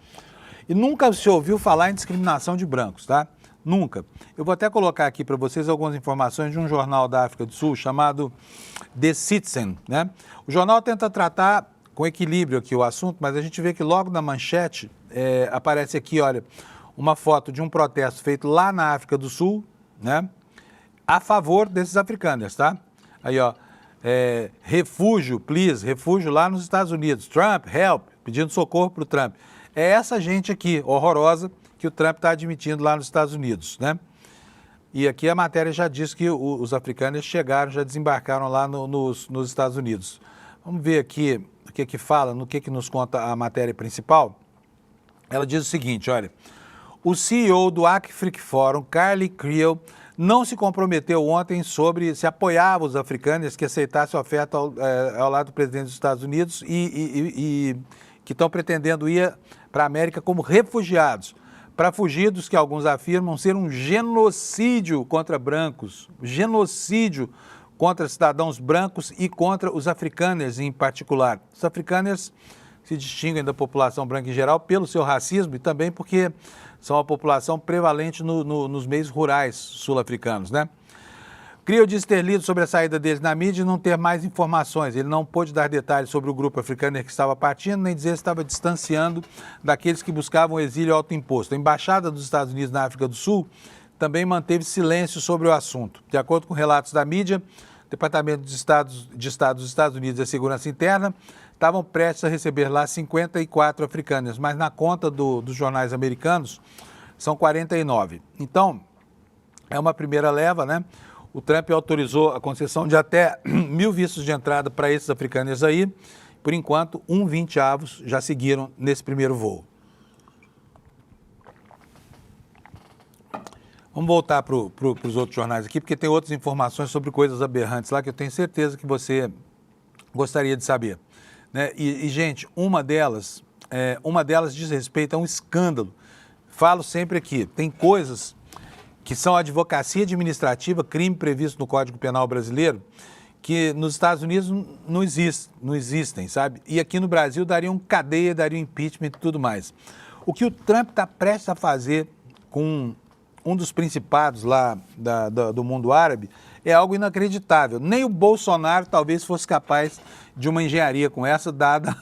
Speaker 1: E nunca se ouviu falar em discriminação de brancos, tá? Nunca. Eu vou até colocar aqui para vocês algumas informações de um jornal da África do Sul chamado The Citizen, né? O jornal tenta tratar com equilíbrio aqui o assunto, mas a gente vê que logo na manchete aparece aqui, olha, uma foto de um protesto feito lá na África do Sul, né? A favor desses africanos, tá? Aí, ó, refúgio, please, refúgio lá nos Estados Unidos. Trump, help, pedindo socorro para o Trump. É essa gente aqui, horrorosa, que o Trump está admitindo lá nos Estados Unidos, né? E aqui a matéria já diz que os africanos chegaram, já desembarcaram lá nos Estados Unidos. Vamos ver aqui o que fala, no que nos conta a matéria principal. Ela diz o seguinte, olha, o CEO do Africa Forum, Carly Creel, não se comprometeu ontem sobre se apoiava os africanos que aceitassem a oferta ao lado do presidente dos Estados Unidos e que estão pretendendo ir para a América como refugiados, para fugir dos que alguns afirmam ser um genocídio contra brancos, genocídio contra cidadãos brancos e contra os afrikaners em particular. Os afrikaners se distinguem da população branca em geral pelo seu racismo e também porque são a população prevalente nos meios rurais sul-africanos, né? Creel disse ter lido sobre a saída deles na mídia e não ter mais informações. Ele não pôde dar detalhes sobre o grupo africano que estava partindo, nem dizer se estava distanciando daqueles que buscavam o exílio autoimposto. A Embaixada dos Estados Unidos na África do Sul também manteve silêncio sobre o assunto. De acordo com relatos da mídia, o Departamento de Estado dos Estados Unidos e a Segurança Interna estavam prestes a receber lá 54 africanos, mas na conta dos jornais americanos são 49. Então, é uma primeira leva, né? O Trump autorizou a concessão de até 1.000 vistos de entrada para esses africanos aí. Por enquanto, 20 avos já seguiram nesse primeiro voo. Vamos voltar para os outros jornais aqui, porque tem outras informações sobre coisas aberrantes lá que eu tenho certeza que você gostaria de saber, né? E gente, uma delas diz respeito a um escândalo falo sempre aqui, tem coisas que são advocacia administrativa, crime previsto no Código Penal brasileiro, que nos Estados Unidos não existem, sabe? E aqui no Brasil dariam cadeia, dariam impeachment e tudo mais. O que o Trump está prestes a fazer com um dos principados lá do mundo árabe é algo inacreditável. Nem o Bolsonaro talvez fosse capaz de uma engenharia com essa, dada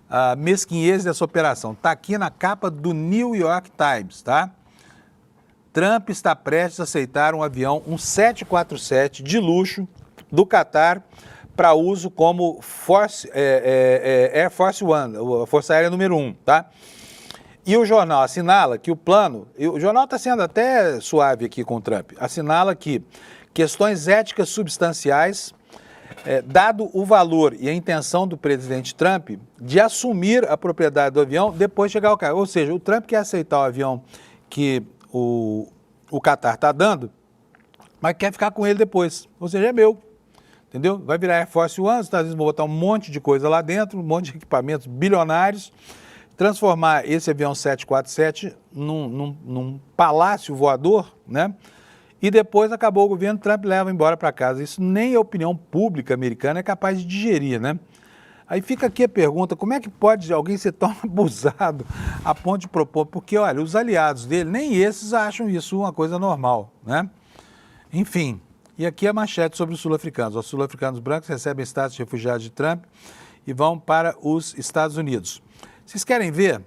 Speaker 1: a mesquinhez dessa operação. Está aqui na capa do New York Times, tá? Trump está prestes a aceitar um avião, um 747 de luxo do Catar para uso como Air Force One, a Força Aérea número 1, tá? E o jornal assinala que o plano, o jornal está sendo até suave aqui com o Trump, assinala que questões éticas substanciais, dado o valor e a intenção do presidente Trump de assumir a propriedade do avião depois de chegar ao cargo. Ou seja, o Trump quer aceitar o avião que o Catar está dando, mas quer ficar com ele depois. Ou seja, é meu. Entendeu? Vai virar Air Force One, os Estados Unidos vão botar um monte de coisa lá dentro, um monte de equipamentos bilionários, transformar esse avião 747 num palácio voador, né? E depois acabou o governo, Trump leva embora para casa. Isso nem a opinião pública americana é capaz de digerir, né? Aí fica aqui a pergunta, como é que pode alguém ser tão abusado a ponto de propor? Porque, olha, os aliados dele, nem esses acham isso uma coisa normal, né? Enfim, e aqui a manchete sobre os sul-africanos. Os sul-africanos brancos recebem status de refugiados de Trump e vão para os Estados Unidos. Vocês querem ver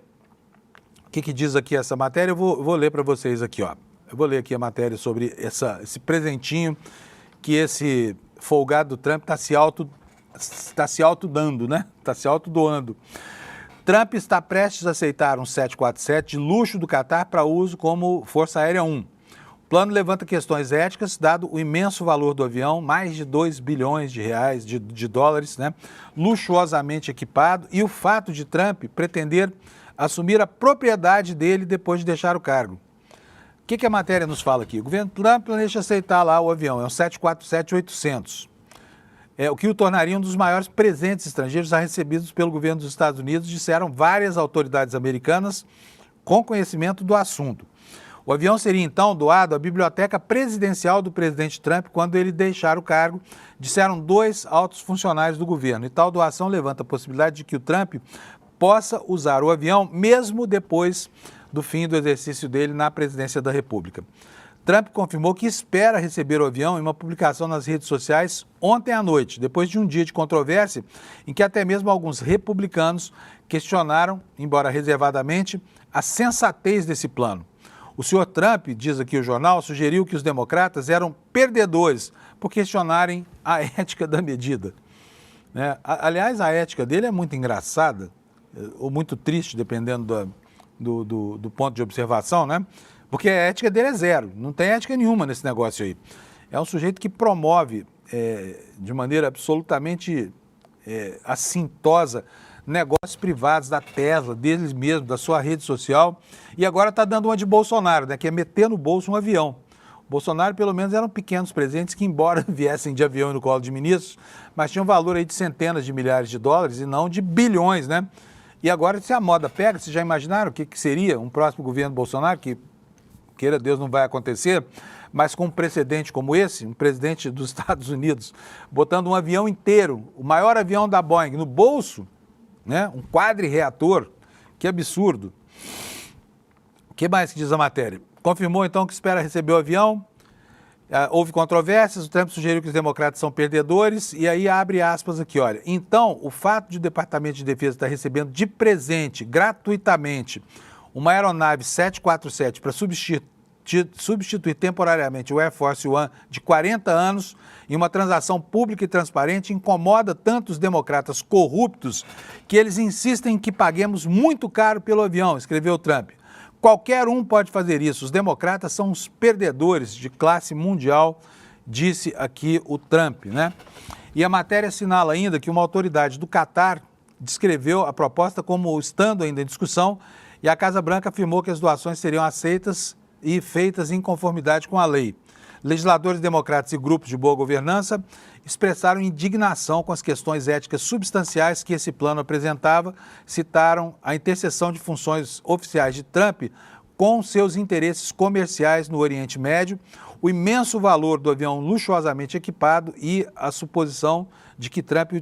Speaker 1: o que diz aqui essa matéria? Eu vou ler para vocês aqui, ó. Eu vou ler aqui a matéria sobre esse presentinho que esse folgado do Trump está se autodando, né? Está se autodoando. Trump está prestes a aceitar um 747 de luxo do Catar para uso como Força Aérea 1. O plano levanta questões éticas, dado o imenso valor do avião, mais de 2 bilhões de reais, de dólares, né? Luxuosamente equipado, e o fato de Trump pretender assumir a propriedade dele depois de deixar o cargo. O que a matéria nos fala aqui? O governo Trump planeja aceitar lá o avião, é um 747-800. O que o tornaria um dos maiores presentes estrangeiros já recebidos pelo governo dos Estados Unidos, disseram várias autoridades americanas com conhecimento do assunto. O avião seria então doado à biblioteca presidencial do presidente Trump quando ele deixar o cargo, disseram 2 altos funcionários do governo. E tal doação levanta a possibilidade de que o Trump possa usar o avião mesmo depois do fim do exercício dele na presidência da República. Trump confirmou que espera receber o avião em uma publicação nas redes sociais ontem à noite, depois de um dia de controvérsia em que até mesmo alguns republicanos questionaram, embora reservadamente, a sensatez desse plano. O senhor Trump, diz aqui o jornal, sugeriu que os democratas eram perdedores por questionarem a ética da medida. Aliás, a ética dele é muito engraçada, ou muito triste, dependendo do ponto de observação, né? Porque a ética dele é zero, não tem ética nenhuma nesse negócio aí. É um sujeito que promove de maneira absolutamente assintosa negócios privados da Tesla, deles mesmos, da sua rede social, e agora está dando uma de Bolsonaro, né, que é meter no bolso um avião. O Bolsonaro, pelo menos, eram pequenos presentes que, embora viessem de avião e no colo de ministros, mas tinham valor aí de centenas de milhares de dólares e não de bilhões, né? E agora, se a moda pega, vocês já imaginaram o que seria um próximo governo Bolsonaro, que, queira Deus, não vai acontecer, mas com um precedente como esse, um presidente dos Estados Unidos, botando um avião inteiro, o maior avião da Boeing, no bolso, né? Um quadri-reator, que absurdo. O que mais que diz a matéria? Confirmou então que espera receber o avião, houve controvérsias, o Trump sugeriu que os democratas são perdedores, e aí abre aspas aqui, olha. Então, o fato de o Departamento de Defesa estar recebendo de presente, gratuitamente, uma aeronave 747 para substituir temporariamente o Air Force One de 40 anos em uma transação pública e transparente incomoda tanto os democratas corruptos que eles insistem em que paguemos muito caro pelo avião, escreveu Trump. Qualquer um pode fazer isso, os democratas são os perdedores de classe mundial, disse aqui o Trump, né? E a matéria assinala ainda que uma autoridade do Catar descreveu a proposta como estando ainda em discussão e a Casa Branca afirmou que as doações seriam aceitas e feitas em conformidade com a lei. Legisladores democratas e grupos de boa governança expressaram indignação com as questões éticas substanciais que esse plano apresentava, citaram a interseção de funções oficiais de Trump com seus interesses comerciais no Oriente Médio, o imenso valor do avião luxuosamente equipado e a suposição de que Trump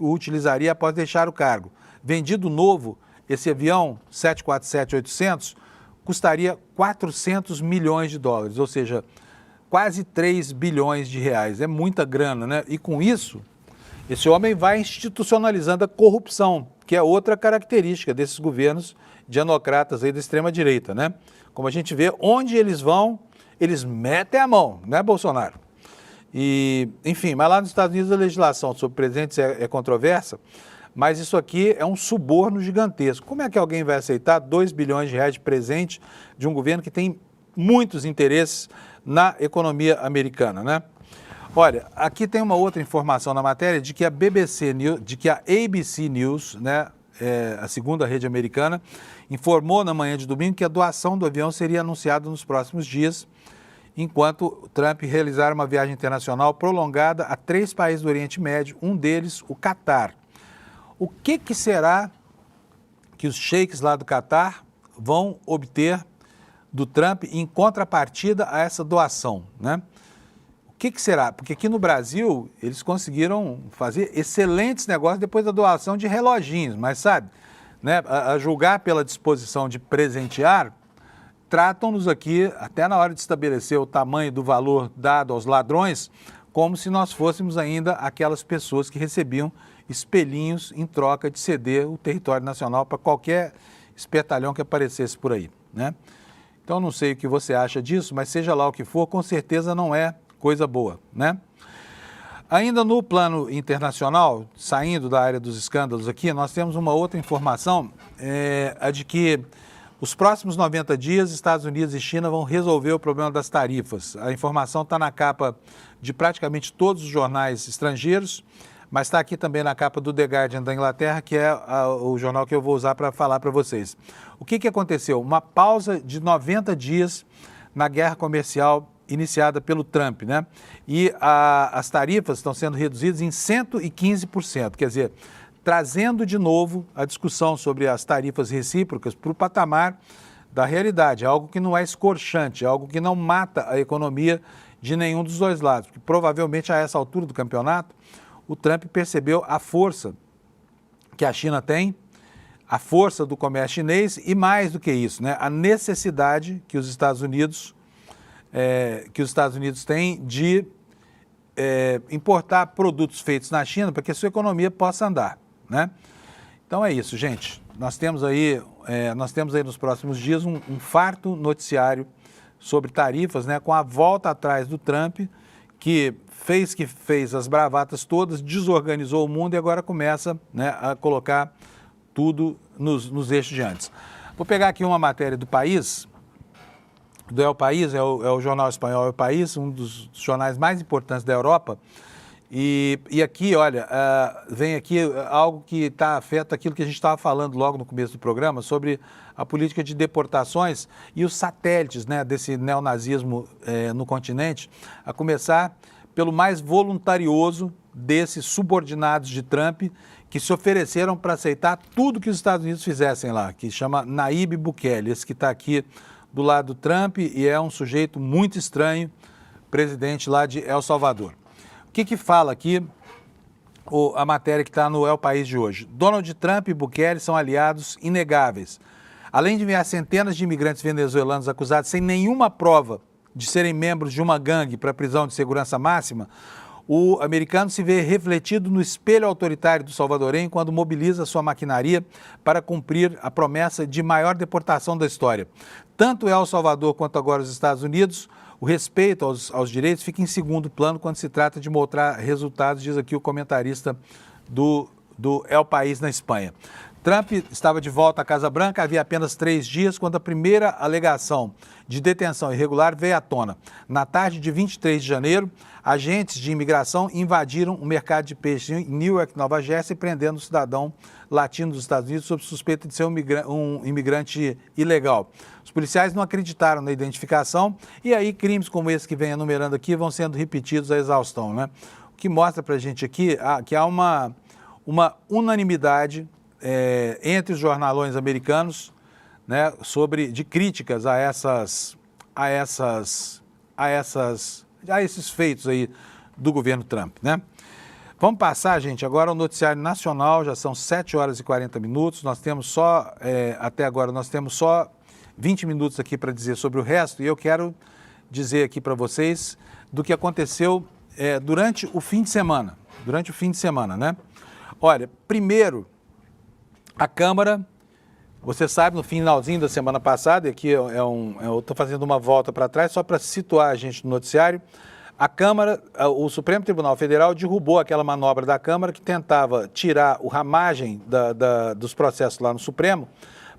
Speaker 1: o utilizaria após deixar o cargo. Vendido novo, esse avião 747-800 custaria 400 milhões de dólares, ou seja, quase 3 bilhões de reais. É muita grana, né? E com isso, esse homem vai institucionalizando a corrupção, que é outra característica desses governos dianocratas aí da extrema-direita, né? Como a gente vê, onde eles vão, eles metem a mão, né, Bolsonaro? E, enfim, mas lá nos Estados Unidos a legislação sobre presidentes é controversa, mas isso aqui é um suborno gigantesco. Como é que alguém vai aceitar 2 bilhões de reais de presente de um governo que tem muitos interesses na economia americana, né? Olha, aqui tem uma outra informação na matéria de que a ABC News, né, a segunda rede americana, informou na manhã de domingo que a doação do avião seria anunciada nos próximos dias, enquanto Trump realizar uma viagem internacional prolongada a 3 países do Oriente Médio, um deles o Catar. O que será que os sheiks lá do Catar vão obter do Trump em contrapartida a essa doação, né? O que será? Porque aqui no Brasil eles conseguiram fazer excelentes negócios depois da doação de reloginhos, mas sabe, né, a julgar pela disposição de presentear, tratam-nos aqui, até na hora de estabelecer o tamanho do valor dado aos ladrões, como se nós fôssemos ainda aquelas pessoas que recebiam espelhinhos em troca de ceder o território nacional para qualquer espertalhão que aparecesse por aí, né? Então, não sei o que você acha disso, mas seja lá o que for, com certeza não é coisa boa, né? Ainda no plano internacional, saindo da área dos escândalos aqui, nós temos uma outra informação, a de que os próximos 90 dias, Estados Unidos e China vão resolver o problema das tarifas. A informação está na capa de praticamente todos os jornais estrangeiros, mas está aqui também na capa do The Guardian da Inglaterra, que é o jornal que eu vou usar para falar para vocês. O que aconteceu? Uma pausa de 90 dias na guerra comercial iniciada pelo Trump, né? E as tarifas estão sendo reduzidas em 115%, quer dizer, trazendo de novo a discussão sobre as tarifas recíprocas para o patamar da realidade, algo que não é escorchante, algo que não mata a economia de nenhum dos dois lados, porque provavelmente a essa altura do campeonato, o Trump percebeu a força que a China tem, a força do comércio chinês e, mais do que isso, né, a necessidade que os Estados Unidos têm de importar produtos feitos na China para que a sua economia possa andar, né? Então é isso, gente. Nós temos aí nos próximos dias um farto noticiário sobre tarifas, né, com a volta atrás do Trump, que fez as bravatas todas, desorganizou o mundo e agora começa, né, a colocar tudo nos eixos de antes. Vou pegar aqui uma matéria do País, do El País, é o jornal espanhol El País, um dos jornais mais importantes da Europa. E aqui, olha, vem aqui algo que afeta aquilo que a gente estava falando logo no começo do programa, sobre a política de deportações e os satélites, né, desse neonazismo no continente, a começar pelo mais voluntarioso desses subordinados de Trump, que se ofereceram para aceitar tudo que os Estados Unidos fizessem lá, que chama Nayib Bukele, esse que está aqui do lado do Trump e é um sujeito muito estranho, presidente lá de El Salvador. O que fala aqui a matéria que está no El País de hoje? Donald Trump e Bukele são aliados inegáveis. Além de enviar centenas de imigrantes venezuelanos acusados sem nenhuma prova de serem membros de uma gangue para prisão de segurança máxima, o americano se vê refletido no espelho autoritário do salvadorenho quando mobiliza sua maquinaria para cumprir a promessa de maior deportação da história. Tanto El Salvador quanto agora os Estados Unidos, o respeito aos direitos fica em segundo plano quando se trata de mostrar resultados, diz aqui o comentarista do El País na Espanha. Trump estava de volta à Casa Branca havia apenas 3 dias, quando a primeira alegação de detenção irregular veio à tona. Na tarde de 23 de janeiro, agentes de imigração invadiram um mercado de peixe em Newark, Nova Jersey, prendendo um cidadão latino dos Estados Unidos sob suspeita de ser um imigrante ilegal. Os policiais não acreditaram na identificação e aí crimes como esse que vem enumerando aqui vão sendo repetidos à exaustão, né? O que mostra para a gente aqui que há uma unanimidade entre os jornalões americanos, né, de críticas a esses feitos aí do governo Trump, né? Vamos passar, gente, agora ao noticiário nacional, já são 7 horas e 40 minutos, nós temos só, até agora, nós temos só 20 minutos aqui para dizer sobre o resto, e eu quero dizer aqui para vocês do que aconteceu durante o fim de semana, né? Olha, primeiro, a Câmara, você sabe, no finalzinho da semana passada, e aqui eu estou fazendo uma volta para trás, só para situar a gente no noticiário, a Câmara, o Supremo Tribunal Federal derrubou aquela manobra da Câmara que tentava tirar o ramagem dos processos lá no Supremo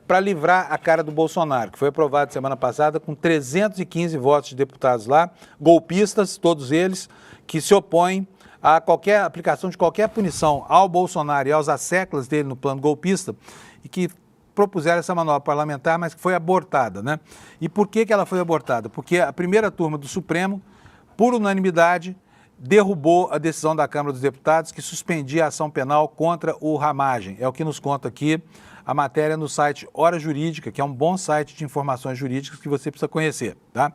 Speaker 1: para livrar a cara do Bolsonaro, que foi aprovado semana passada com 315 votos de deputados lá, golpistas, todos eles, que se opõem a qualquer aplicação de qualquer punição ao Bolsonaro e aos asseclas dele no plano golpista e que propuseram essa manobra parlamentar, mas que foi abortada, né? E por que ela foi abortada? Porque a primeira turma do Supremo, por unanimidade, derrubou a decisão da Câmara dos Deputados que suspendia a ação penal contra o Ramagem. É o que nos conta aqui a matéria no site Hora Jurídica, que é um bom site de informações jurídicas que você precisa conhecer, tá?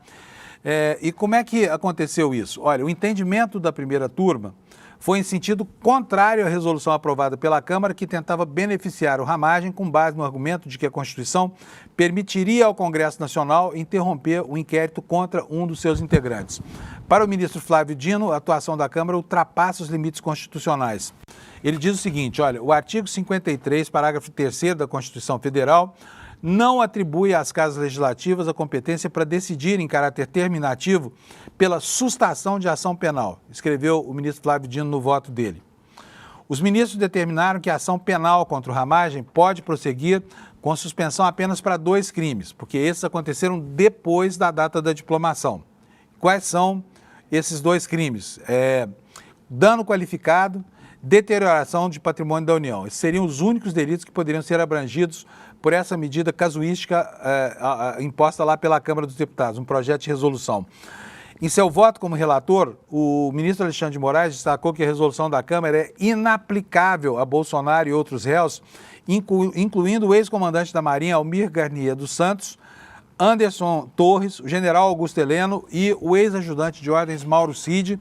Speaker 1: E como é que aconteceu isso? Olha, o entendimento da primeira turma foi em sentido contrário à resolução aprovada pela Câmara que tentava beneficiar o Ramagem com base no argumento de que a Constituição permitiria ao Congresso Nacional interromper o inquérito contra um dos seus integrantes. Para o ministro Flávio Dino, a atuação da Câmara ultrapassa os limites constitucionais. Ele diz o seguinte, olha, o artigo 53, parágrafo 3º da Constituição Federal, não atribui às casas legislativas a competência para decidir em caráter terminativo pela sustação de ação penal, escreveu o ministro Flávio Dino no voto dele. Os ministros determinaram que a ação penal contra o Ramagem pode prosseguir com suspensão apenas para 2 crimes, porque esses aconteceram depois da data da diplomação. Quais são esses 2 crimes? Dano qualificado, deterioração de patrimônio da União. Esses seriam os únicos delitos que poderiam ser abrangidos por essa medida casuística imposta lá pela Câmara dos Deputados, um projeto de resolução. Em seu voto como relator, o ministro Alexandre de Moraes destacou que a resolução da Câmara é inaplicável a Bolsonaro e outros réus, incluindo o ex-comandante da Marinha, Almir Garnier dos Santos, Anderson Torres, o general Augusto Heleno e o ex-ajudante de ordens Mauro Cid,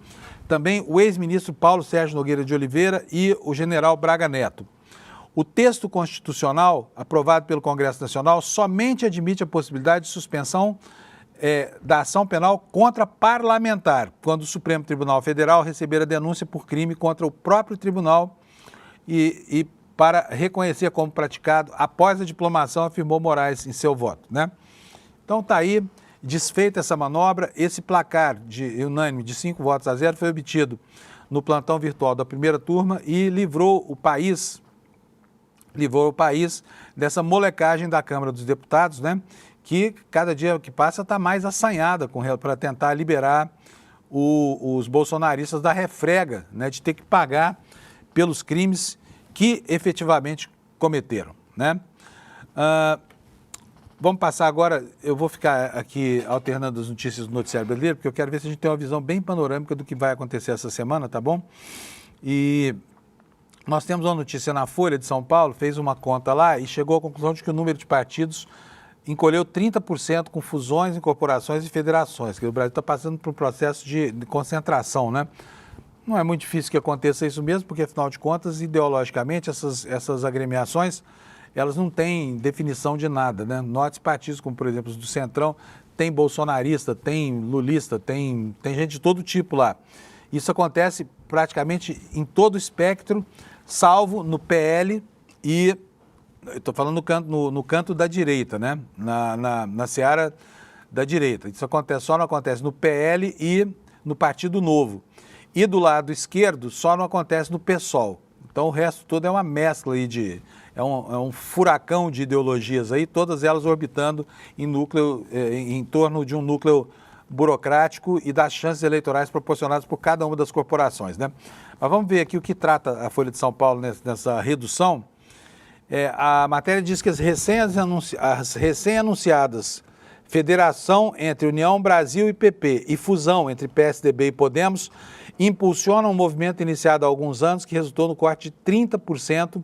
Speaker 1: também o ex-ministro Paulo Sérgio Nogueira de Oliveira e o general Braga Neto. O texto constitucional aprovado pelo Congresso Nacional somente admite a possibilidade de suspensão da ação penal contra parlamentar, quando o Supremo Tribunal Federal receber a denúncia por crime contra o próprio tribunal e para reconhecer como praticado após a diplomação, afirmou Moraes em seu voto, né? Então está aí, desfeita essa manobra, esse placar unânime de 5-0 foi obtido no plantão virtual da primeira turma e livrou o país dessa molecagem da Câmara dos Deputados, né? Que cada dia que passa está mais assanhada para tentar liberar os bolsonaristas da refrega, né? De ter que pagar pelos crimes que efetivamente cometeram, né? Vamos passar agora, eu vou ficar aqui alternando as notícias do noticiário brasileiro, porque eu quero ver se a gente tem uma visão bem panorâmica do que vai acontecer essa semana, tá bom? E nós temos uma notícia na Folha de São Paulo, fez uma conta lá e chegou à conclusão de que o número de partidos encolheu 30% com fusões, incorporações e federações, que o Brasil está passando por um processo de concentração, né? Não é muito difícil que aconteça isso mesmo, porque, afinal de contas, ideologicamente, essas agremiações, elas não têm definição de nada, né? Note partidos como, por exemplo, os do Centrão, tem bolsonarista, tem lulista, tem gente de todo tipo lá. Isso acontece praticamente em todo o espectro, salvo no PL e, estou falando no canto da direita, né? Na seara da direita. Isso só não acontece no PL e no Partido Novo. E do lado esquerdo só não acontece no PSOL. Então o resto todo é uma mescla aí é um furacão de ideologias aí, todas elas orbitando em torno de um núcleo burocrático e das chances eleitorais proporcionadas por cada uma das corporações, né? Mas vamos ver aqui o que trata a Folha de São Paulo nessa redução. A matéria diz que as recém-anunciadas federação entre União Brasil e PP e fusão entre PSDB e Podemos impulsionam um movimento iniciado há alguns anos que resultou no corte de 30%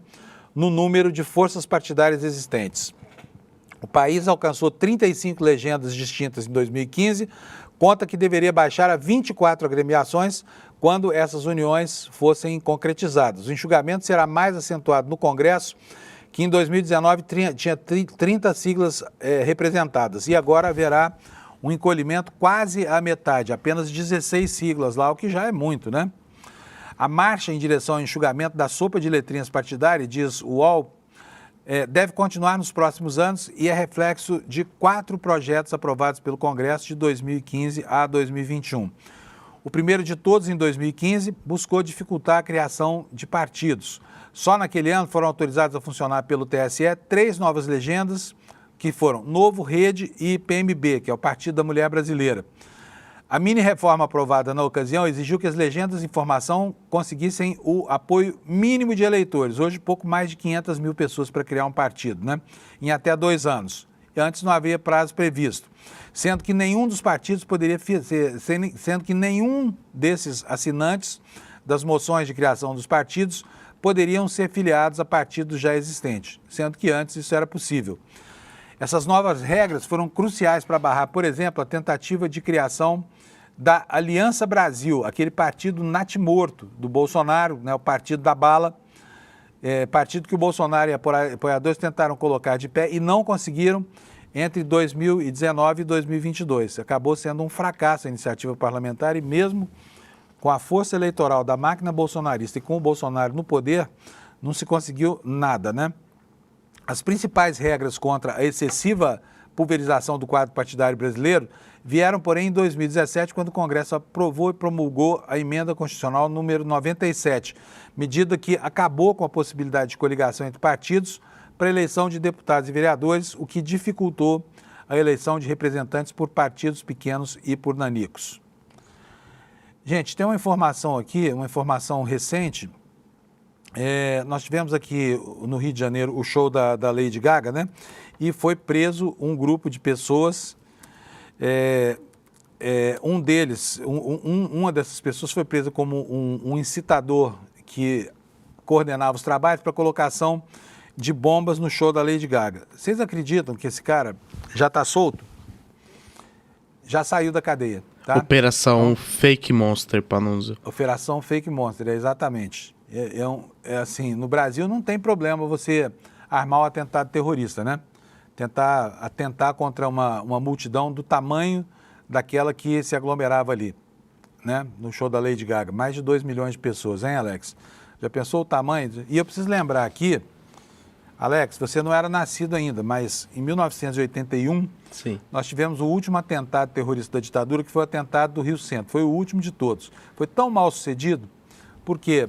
Speaker 1: no número de forças partidárias existentes. O país alcançou 35 legendas distintas em 2015, conta que deveria baixar a 24 agremiações quando essas uniões fossem concretizadas. O enxugamento será mais acentuado no Congresso, que em 2019 tinha 30 siglas representadas, e agora haverá um encolhimento quase à metade, apenas 16 siglas lá, o que já é muito, né? A marcha em direção ao enxugamento da sopa de letrinhas partidária, diz o UOL, deve continuar nos próximos anos e é reflexo de 4 projetos aprovados pelo Congresso de 2015 a 2021. O primeiro de todos, em 2015, buscou dificultar a criação de partidos. Só naquele ano foram autorizados a funcionar pelo TSE 3 novas legendas, que foram Novo, Rede e PMB, que é o Partido da Mulher Brasileira. A mini-reforma aprovada na ocasião exigiu que as legendas de informação conseguissem o apoio mínimo de eleitores. Hoje, pouco mais de 500 mil pessoas para criar um partido, né? Em até 2 anos. E antes não havia prazo previsto. Sendo que nenhum dos partidos poderia sendo que nenhum desses assinantes das moções de criação dos partidos poderiam ser filiados a partidos já existentes, sendo que antes isso era possível. Essas novas regras foram cruciais para barrar, por exemplo, a tentativa de criação da Aliança Brasil, aquele partido natimorto do Bolsonaro, né, o partido da bala, partido que o Bolsonaro e apoiadores tentaram colocar de pé e não conseguiram entre 2019 e 2022. Acabou sendo um fracasso a iniciativa parlamentar e mesmo com a força eleitoral da máquina bolsonarista e com o Bolsonaro no poder, não se conseguiu nada, né? As principais regras contra a excessiva pulverização do quadro partidário brasileiro vieram, porém, em 2017, quando o Congresso aprovou e promulgou a emenda constitucional número 97, medida que acabou com a possibilidade de coligação entre partidos para a eleição de deputados e vereadores, o que dificultou a eleição de representantes por partidos pequenos e por nanicos. Gente, tem uma informação aqui, uma informação recente. Nós tivemos aqui no Rio de Janeiro o show da Lady Gaga, né? E foi preso um grupo de pessoas. Uma dessas pessoas foi presa como um incitador que coordenava os trabalhos para colocação de bombas no show da Lady Gaga. Vocês acreditam que esse cara já está solto? Já saiu da cadeia, tá?
Speaker 2: Operação Fake Monster, para não usar.
Speaker 1: Operação Fake Monster, exatamente. Assim, no Brasil não tem problema você armar um atentado terrorista, né? Tentar atentar contra uma multidão do tamanho daquela que se aglomerava ali, né? No show da Lady Gaga. Mais de 2 milhões de pessoas, hein, Alex? Já pensou o tamanho? E eu preciso lembrar aqui, Alex, você não era nascido ainda, mas em 1981,
Speaker 2: sim,
Speaker 1: nós tivemos o último atentado terrorista da ditadura, que foi o atentado do Rio Centro. Foi o último de todos. Foi tão mal sucedido, porque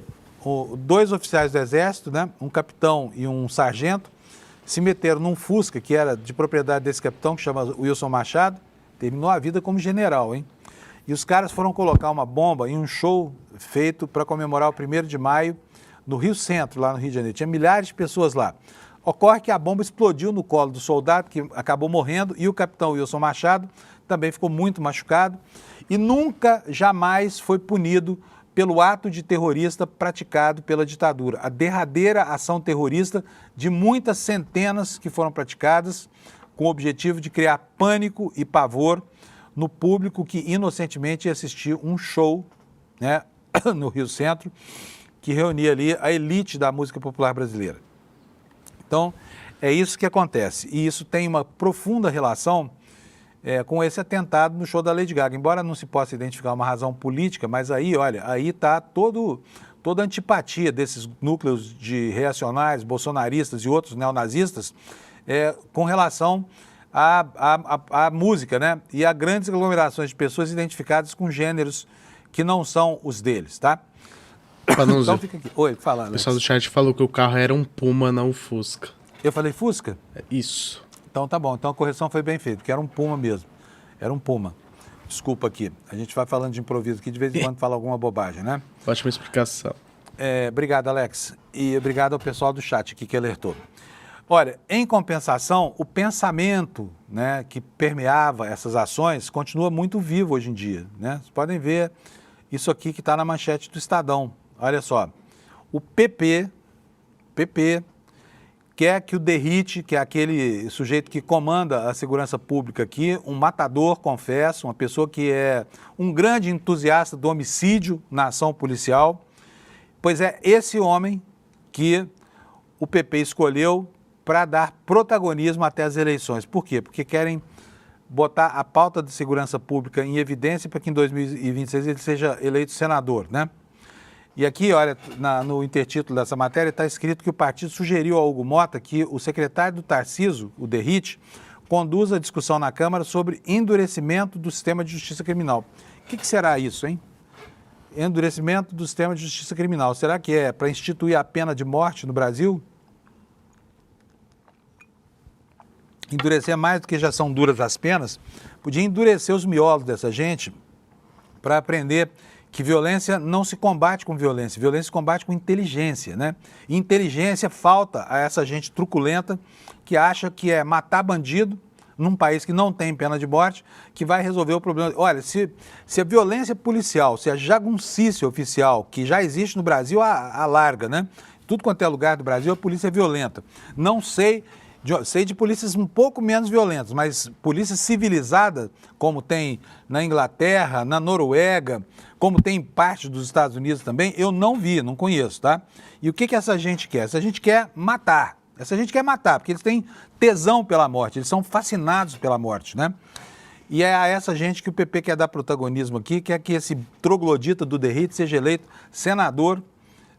Speaker 1: 2 oficiais do Exército, né, um capitão e um sargento, se meteram num Fusca, que era de propriedade desse capitão, que chama Wilson Machado, terminou a vida como general, hein? E os caras foram colocar uma bomba em um show feito para comemorar o 1º de maio no Rio Centro, lá no Rio de Janeiro. Tinha milhares de pessoas lá. Ocorre que a bomba explodiu no colo do soldado, que acabou morrendo, e o capitão Wilson Machado também ficou muito machucado e nunca, jamais foi punido pelo ato de terrorista praticado pela ditadura. A derradeira ação terrorista de muitas centenas que foram praticadas com o objetivo de criar pânico e pavor no público que inocentemente assistiu um show, né, no Rio Centro, que reunia ali a elite da música popular brasileira. Então, é isso que acontece. E isso tem uma profunda relação com esse atentado no show da Lady Gaga. Embora não se possa identificar uma razão política, mas aí, olha, aí está toda a antipatia desses núcleos de reacionários, bolsonaristas e outros neonazistas com relação à música, né? E a grandes aglomerações de pessoas identificadas com gêneros que não são os deles, tá? Então fica aqui. Oi, fala, Alex.
Speaker 2: O pessoal do chat falou que o carro era um Puma, não um Fusca.
Speaker 1: Eu falei Fusca?
Speaker 2: Isso.
Speaker 1: Então tá bom, então a correção foi bem feita, porque era um Puma mesmo. Era um Puma. Desculpa aqui, a gente vai falando de improviso aqui, de vez em quando fala alguma bobagem, né?
Speaker 2: Ótima explicação.
Speaker 1: Obrigado, Alex. E obrigado ao pessoal do chat aqui que alertou. Olha, em compensação, o pensamento, né, que permeava essas ações continua muito vivo hoje em dia, né? Vocês podem ver isso aqui que está na manchete do Estadão. Olha só, o PP quer que o Derrite, que é aquele sujeito que comanda a segurança pública aqui, um matador, confesso, uma pessoa que é um grande entusiasta do homicídio na ação policial, pois é esse homem que o PP escolheu para dar protagonismo até as eleições. Por quê? Porque querem botar a pauta de segurança pública em evidência para que em 2026 ele seja eleito senador, né? E aqui, olha, no intertítulo dessa matéria está escrito que o partido sugeriu ao Hugo Mota que o secretário do Tarcísio, o Derrite, conduza a discussão na Câmara sobre endurecimento do sistema de justiça criminal. O que será isso, hein? Endurecimento do sistema de justiça criminal. Será que é para instituir a pena de morte no Brasil? Endurecer mais do que já são duras as penas? Podia endurecer os miolos dessa gente para aprender que violência não se combate com violência, violência se combate com inteligência, né? E inteligência falta a essa gente truculenta que acha que é matar bandido num país que não tem pena de morte, que vai resolver o problema. Olha, se a violência policial, se a jagunçícia oficial, que já existe no Brasil, a larga, né? Tudo quanto é lugar do Brasil, a polícia é violenta. Não sei... Sei de polícias um pouco menos violentas, mas polícia civilizada, como tem na Inglaterra, na Noruega, como tem em parte dos Estados Unidos também, eu não vi, não conheço, tá? E o que essa gente quer? Essa gente quer matar. Essa gente quer matar, porque eles têm tesão pela morte, eles são fascinados pela morte, né? E é a essa gente que o PP quer dar protagonismo aqui, quer que esse troglodita do Derrite seja eleito senador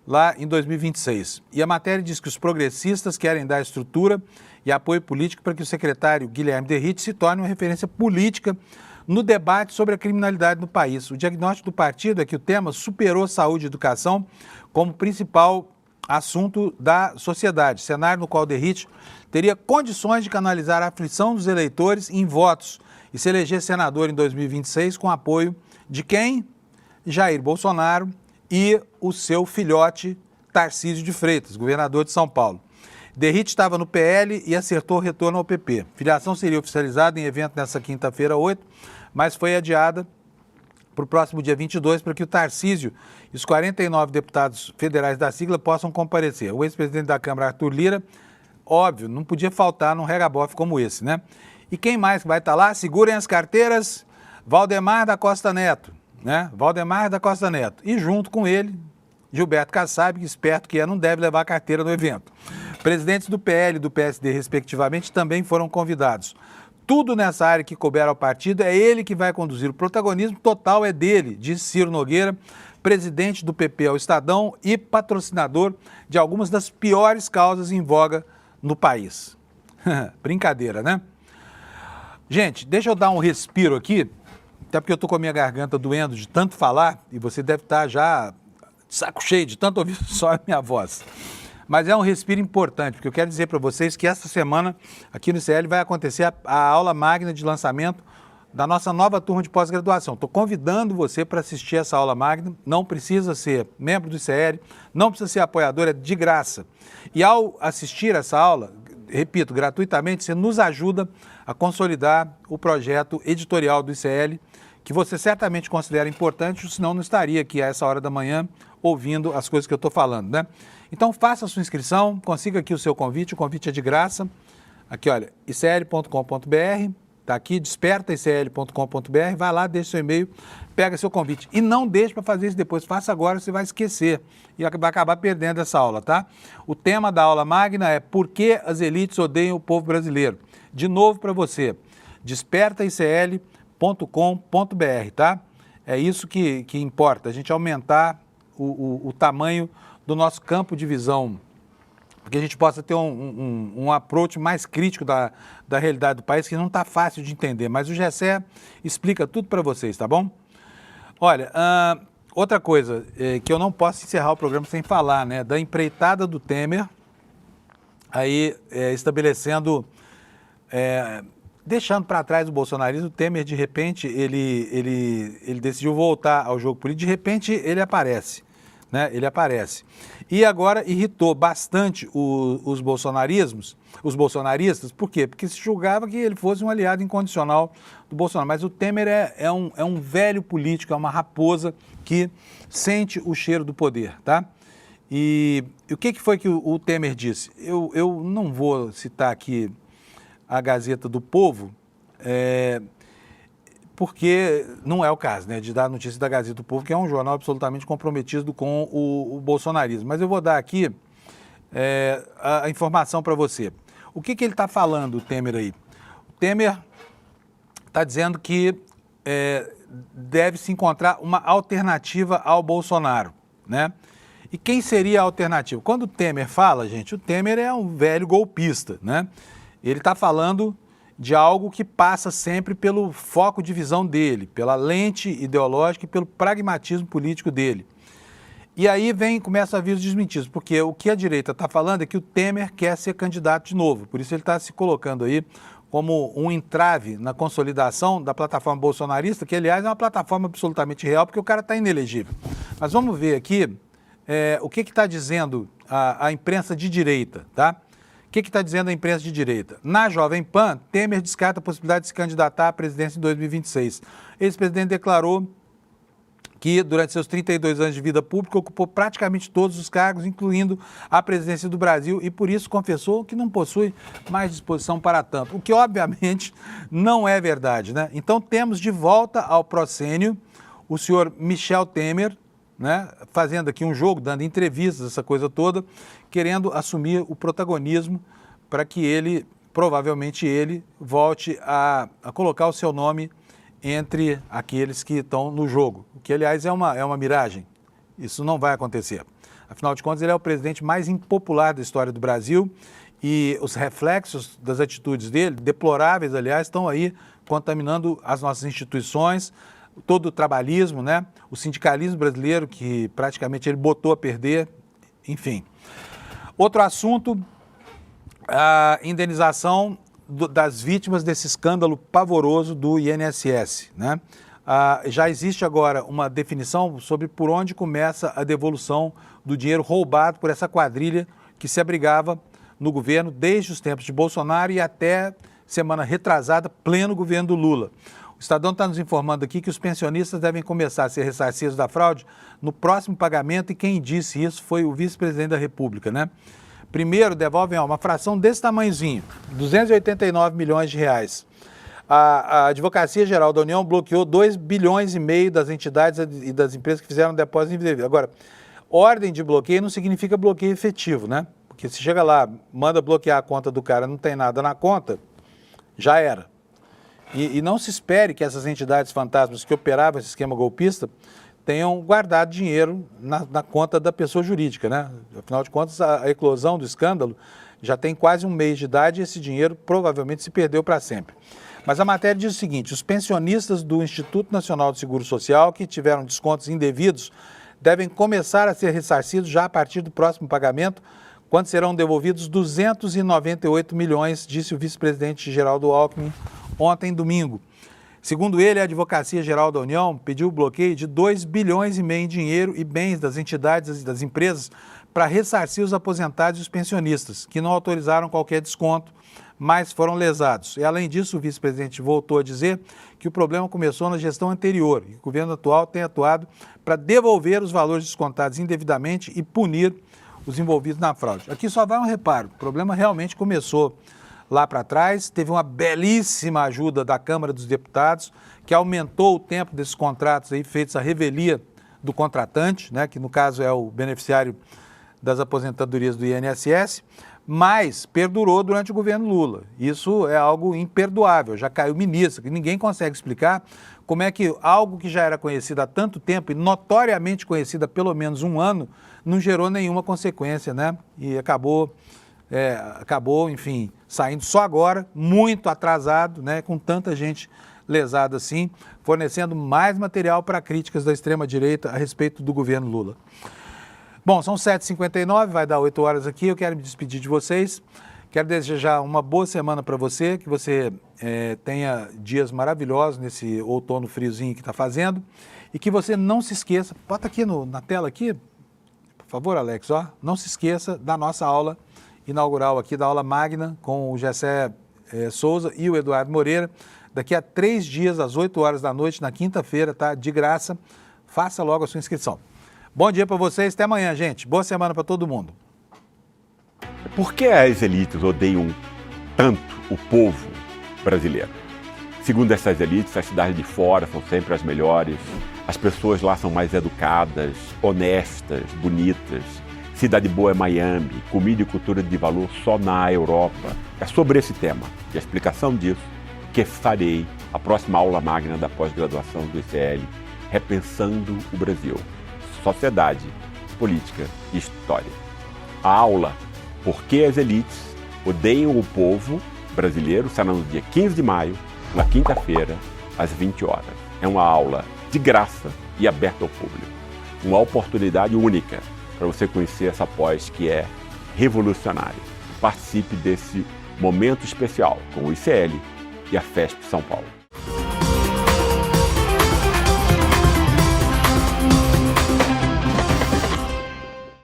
Speaker 1: lá em 2026. E a matéria diz que os progressistas querem dar estrutura e apoio político para que o secretário Guilherme Derrite se torne uma referência política no debate sobre a criminalidade no país. O diagnóstico do partido é que o tema superou saúde e educação como principal assunto da sociedade, cenário no qual Derrite teria condições de canalizar a aflição dos eleitores em votos e se eleger senador em 2026 com apoio de quem? Jair Bolsonaro e o seu filhote Tarcísio de Freitas, governador de São Paulo. Derrite estava no PL e acertou o retorno ao PP. Filiação seria oficializada em evento nessa quinta-feira, 8, mas foi adiada para o próximo dia 22 para que o Tarcísio e os 49 deputados federais da sigla possam comparecer. O ex-presidente da Câmara, Arthur Lira, óbvio, não podia faltar num regabofe como esse, né? E quem mais vai estar lá? Segurem as carteiras, Valdemar da Costa Neto, né? Valdemar da Costa Neto. E junto com ele, Gilberto Kassab, que esperto que é, não deve levar a carteira no evento. Presidentes do PL e do PSD, respectivamente, também foram convidados. Tudo nessa área que couber ao partido é ele que vai conduzir. O protagonismo total é dele, disse Ciro Nogueira, presidente do PP ao Estadão e patrocinador de algumas das piores causas em voga no país. Brincadeira, né? Gente, deixa eu dar um respiro aqui, até porque eu estou com a minha garganta doendo de tanto falar e você deve estar já de saco cheio de tanto ouvir só a minha voz. Mas é um respiro importante, porque eu quero dizer para vocês que essa semana aqui no ICL vai acontecer a aula magna de lançamento da nossa nova turma de pós-graduação. Estou convidando você para assistir essa aula magna, não precisa ser membro do ICL, não precisa ser apoiador, é de graça. E ao assistir essa aula, repito, gratuitamente, você nos ajuda a consolidar o projeto editorial do ICL, que você certamente considera importante, senão não estaria aqui a essa hora da manhã ouvindo as coisas que eu estou falando, né? Então faça a sua inscrição, consiga aqui o seu convite, o convite é de graça. Aqui, olha, icl.com.br, está aqui, despertaicl.com.br, vai lá, deixa seu e-mail, pega seu convite. E não deixe para fazer isso depois, faça agora, você vai esquecer e vai acabar perdendo essa aula, tá? O tema da aula magna é Por que as elites odeiam o povo brasileiro? De novo para você, despertaicl.com.br, tá? É isso que importa, a gente aumentar o tamanho do nosso campo de visão, porque a gente possa ter um approach mais crítico da realidade do país, que não está fácil de entender, mas o GECE explica tudo para vocês, tá bom? Olha, outra coisa que eu não posso encerrar o programa sem falar, né, da empreitada do Temer, aí estabelecendo, deixando para trás o bolsonarismo. O Temer, de repente, ele decidiu voltar ao jogo político, de repente ele aparece. Né, ele aparece. E agora irritou bastante os bolsonaristas, por quê? Porque se julgava que ele fosse um aliado incondicional do Bolsonaro. Mas o Temer é um velho político, é uma raposa que sente o cheiro do poder, tá? E o que foi que o Temer disse? Eu não vou citar aqui a Gazeta do Povo, porque não é o caso, né, de dar notícia da Gazeta do Povo, que é um jornal absolutamente comprometido com o bolsonarismo. Mas eu vou dar aqui a informação para você. O que ele está falando, o Temer aí? O Temer está dizendo que deve se encontrar uma alternativa ao Bolsonaro, né? E quem seria a alternativa? Quando o Temer fala, gente, o Temer é um velho golpista, né? Ele está falando de algo que passa sempre pelo foco de visão dele, pela lente ideológica e pelo pragmatismo político dele. E aí começa a vir os desmentidos, porque o que a direita está falando é que o Temer quer ser candidato de novo, por isso ele está se colocando aí como um entrave na consolidação da plataforma bolsonarista, que aliás é uma plataforma absolutamente real, porque o cara está inelegível. Mas vamos ver aqui o que está dizendo a imprensa de direita, tá? O que está dizendo a imprensa de direita? Na Jovem Pan, Temer descarta a possibilidade de se candidatar à presidência em 2026. O ex-presidente declarou que durante seus 32 anos de vida pública ocupou praticamente todos os cargos, incluindo a presidência do Brasil, e por isso confessou que não possui mais disposição para tanto, o que obviamente não é verdade, né? Então temos de volta ao proscênio o senhor Michel Temer, né, fazendo aqui um jogo, dando entrevistas, essa coisa toda, querendo assumir o protagonismo para que ele, provavelmente ele, volte a colocar o seu nome entre aqueles que estão no jogo, o que, aliás, é uma miragem. Isso não vai acontecer. Afinal de contas, ele é o presidente mais impopular da história do Brasil e os reflexos das atitudes dele, deploráveis, aliás, estão aí contaminando as nossas instituições, todo o trabalhismo, né? O sindicalismo brasileiro, que praticamente ele botou a perder, enfim. Outro assunto, a indenização das vítimas desse escândalo pavoroso do INSS, né? Já existe agora uma definição sobre por onde começa a devolução do dinheiro roubado por essa quadrilha que se abrigava no governo desde os tempos de Bolsonaro e até semana retrasada, pleno governo do Lula. O Estadão está nos informando aqui que os pensionistas devem começar a ser ressarcidos da fraude no próximo pagamento e quem disse isso foi o vice-presidente da República, né? Primeiro, devolvem uma fração desse tamanhozinho, 289 milhões de reais. A Advocacia Geral da União bloqueou 2,5 bilhões das entidades e das empresas que fizeram depósito indevido. Agora, ordem de bloqueio não significa bloqueio efetivo, né? Porque se chega lá, manda bloquear a conta do cara, não tem nada na conta, já era. E não se espere que essas entidades fantasmas que operavam esse esquema golpista tenham guardado dinheiro na conta da pessoa jurídica, né? Afinal de contas, a eclosão do escândalo já tem quase um mês de idade e esse dinheiro provavelmente se perdeu para sempre. Mas a matéria diz o seguinte: os pensionistas do Instituto Nacional de Seguro Social que tiveram descontos indevidos devem começar a ser ressarcidos já a partir do próximo pagamento, quando serão devolvidos 298 milhões, disse o vice-presidente Geraldo Alckmin ontem, domingo. Segundo ele, a Advocacia Geral da União pediu o bloqueio de 2,5 bilhões em dinheiro e bens das entidades e das empresas para ressarcir os aposentados e os pensionistas, que não autorizaram qualquer desconto, mas foram lesados. E, além disso, o vice-presidente voltou a dizer que o problema começou na gestão anterior e o governo atual tem atuado para devolver os valores descontados indevidamente e punir os envolvidos na fraude. Aqui só vai um reparo, o problema realmente começou lá para trás, teve uma belíssima ajuda da Câmara dos Deputados, que aumentou o tempo desses contratos aí, feitos à revelia do contratante, né, que no caso é o beneficiário das aposentadorias do INSS, mas perdurou durante o governo Lula. Isso é algo imperdoável, já caiu ministro, que ninguém consegue explicar como é que algo que já era conhecido há tanto tempo e notoriamente conhecido há pelo menos um ano, não gerou nenhuma consequência, né? E acabou, enfim, saindo só agora, muito atrasado, né? Com tanta gente lesada assim, fornecendo mais material para críticas da extrema-direita a respeito do governo Lula. Bom, são 7h59, vai dar 8 horas aqui, eu quero me despedir de vocês. Quero desejar uma boa semana para você, que você tenha dias maravilhosos nesse outono friozinho que está fazendo e que você não se esqueça, bota aqui na tela aqui, por favor, Alex, ó, não se esqueça da nossa aula inaugural aqui, da aula magna com o Gessé Souza e o Eduardo Moreira, daqui a 3 dias, às 8 horas da noite, na quinta-feira, tá? De graça, faça logo a sua inscrição. Bom dia para vocês, até amanhã, gente. Boa semana para todo mundo.
Speaker 3: Por que as elites odeiam tanto o povo brasileiro? Segundo essas elites, as cidades de fora são sempre as melhores, as pessoas lá são mais educadas, honestas, bonitas. Cidade boa é Miami, comida e cultura de valor só na Europa. É sobre esse tema e a explicação disso que farei a próxima aula magna da pós-graduação do ICL, Repensando o Brasil, Sociedade, Política e História. A aula Por que as elites odeiam o povo brasileiro será no dia 15 de maio, na quinta-feira, às 20 horas. É uma aula de graça e aberta ao público. Uma oportunidade única para você conhecer essa pós que é revolucionária. Participe desse momento especial com o ICL e a FESP São Paulo.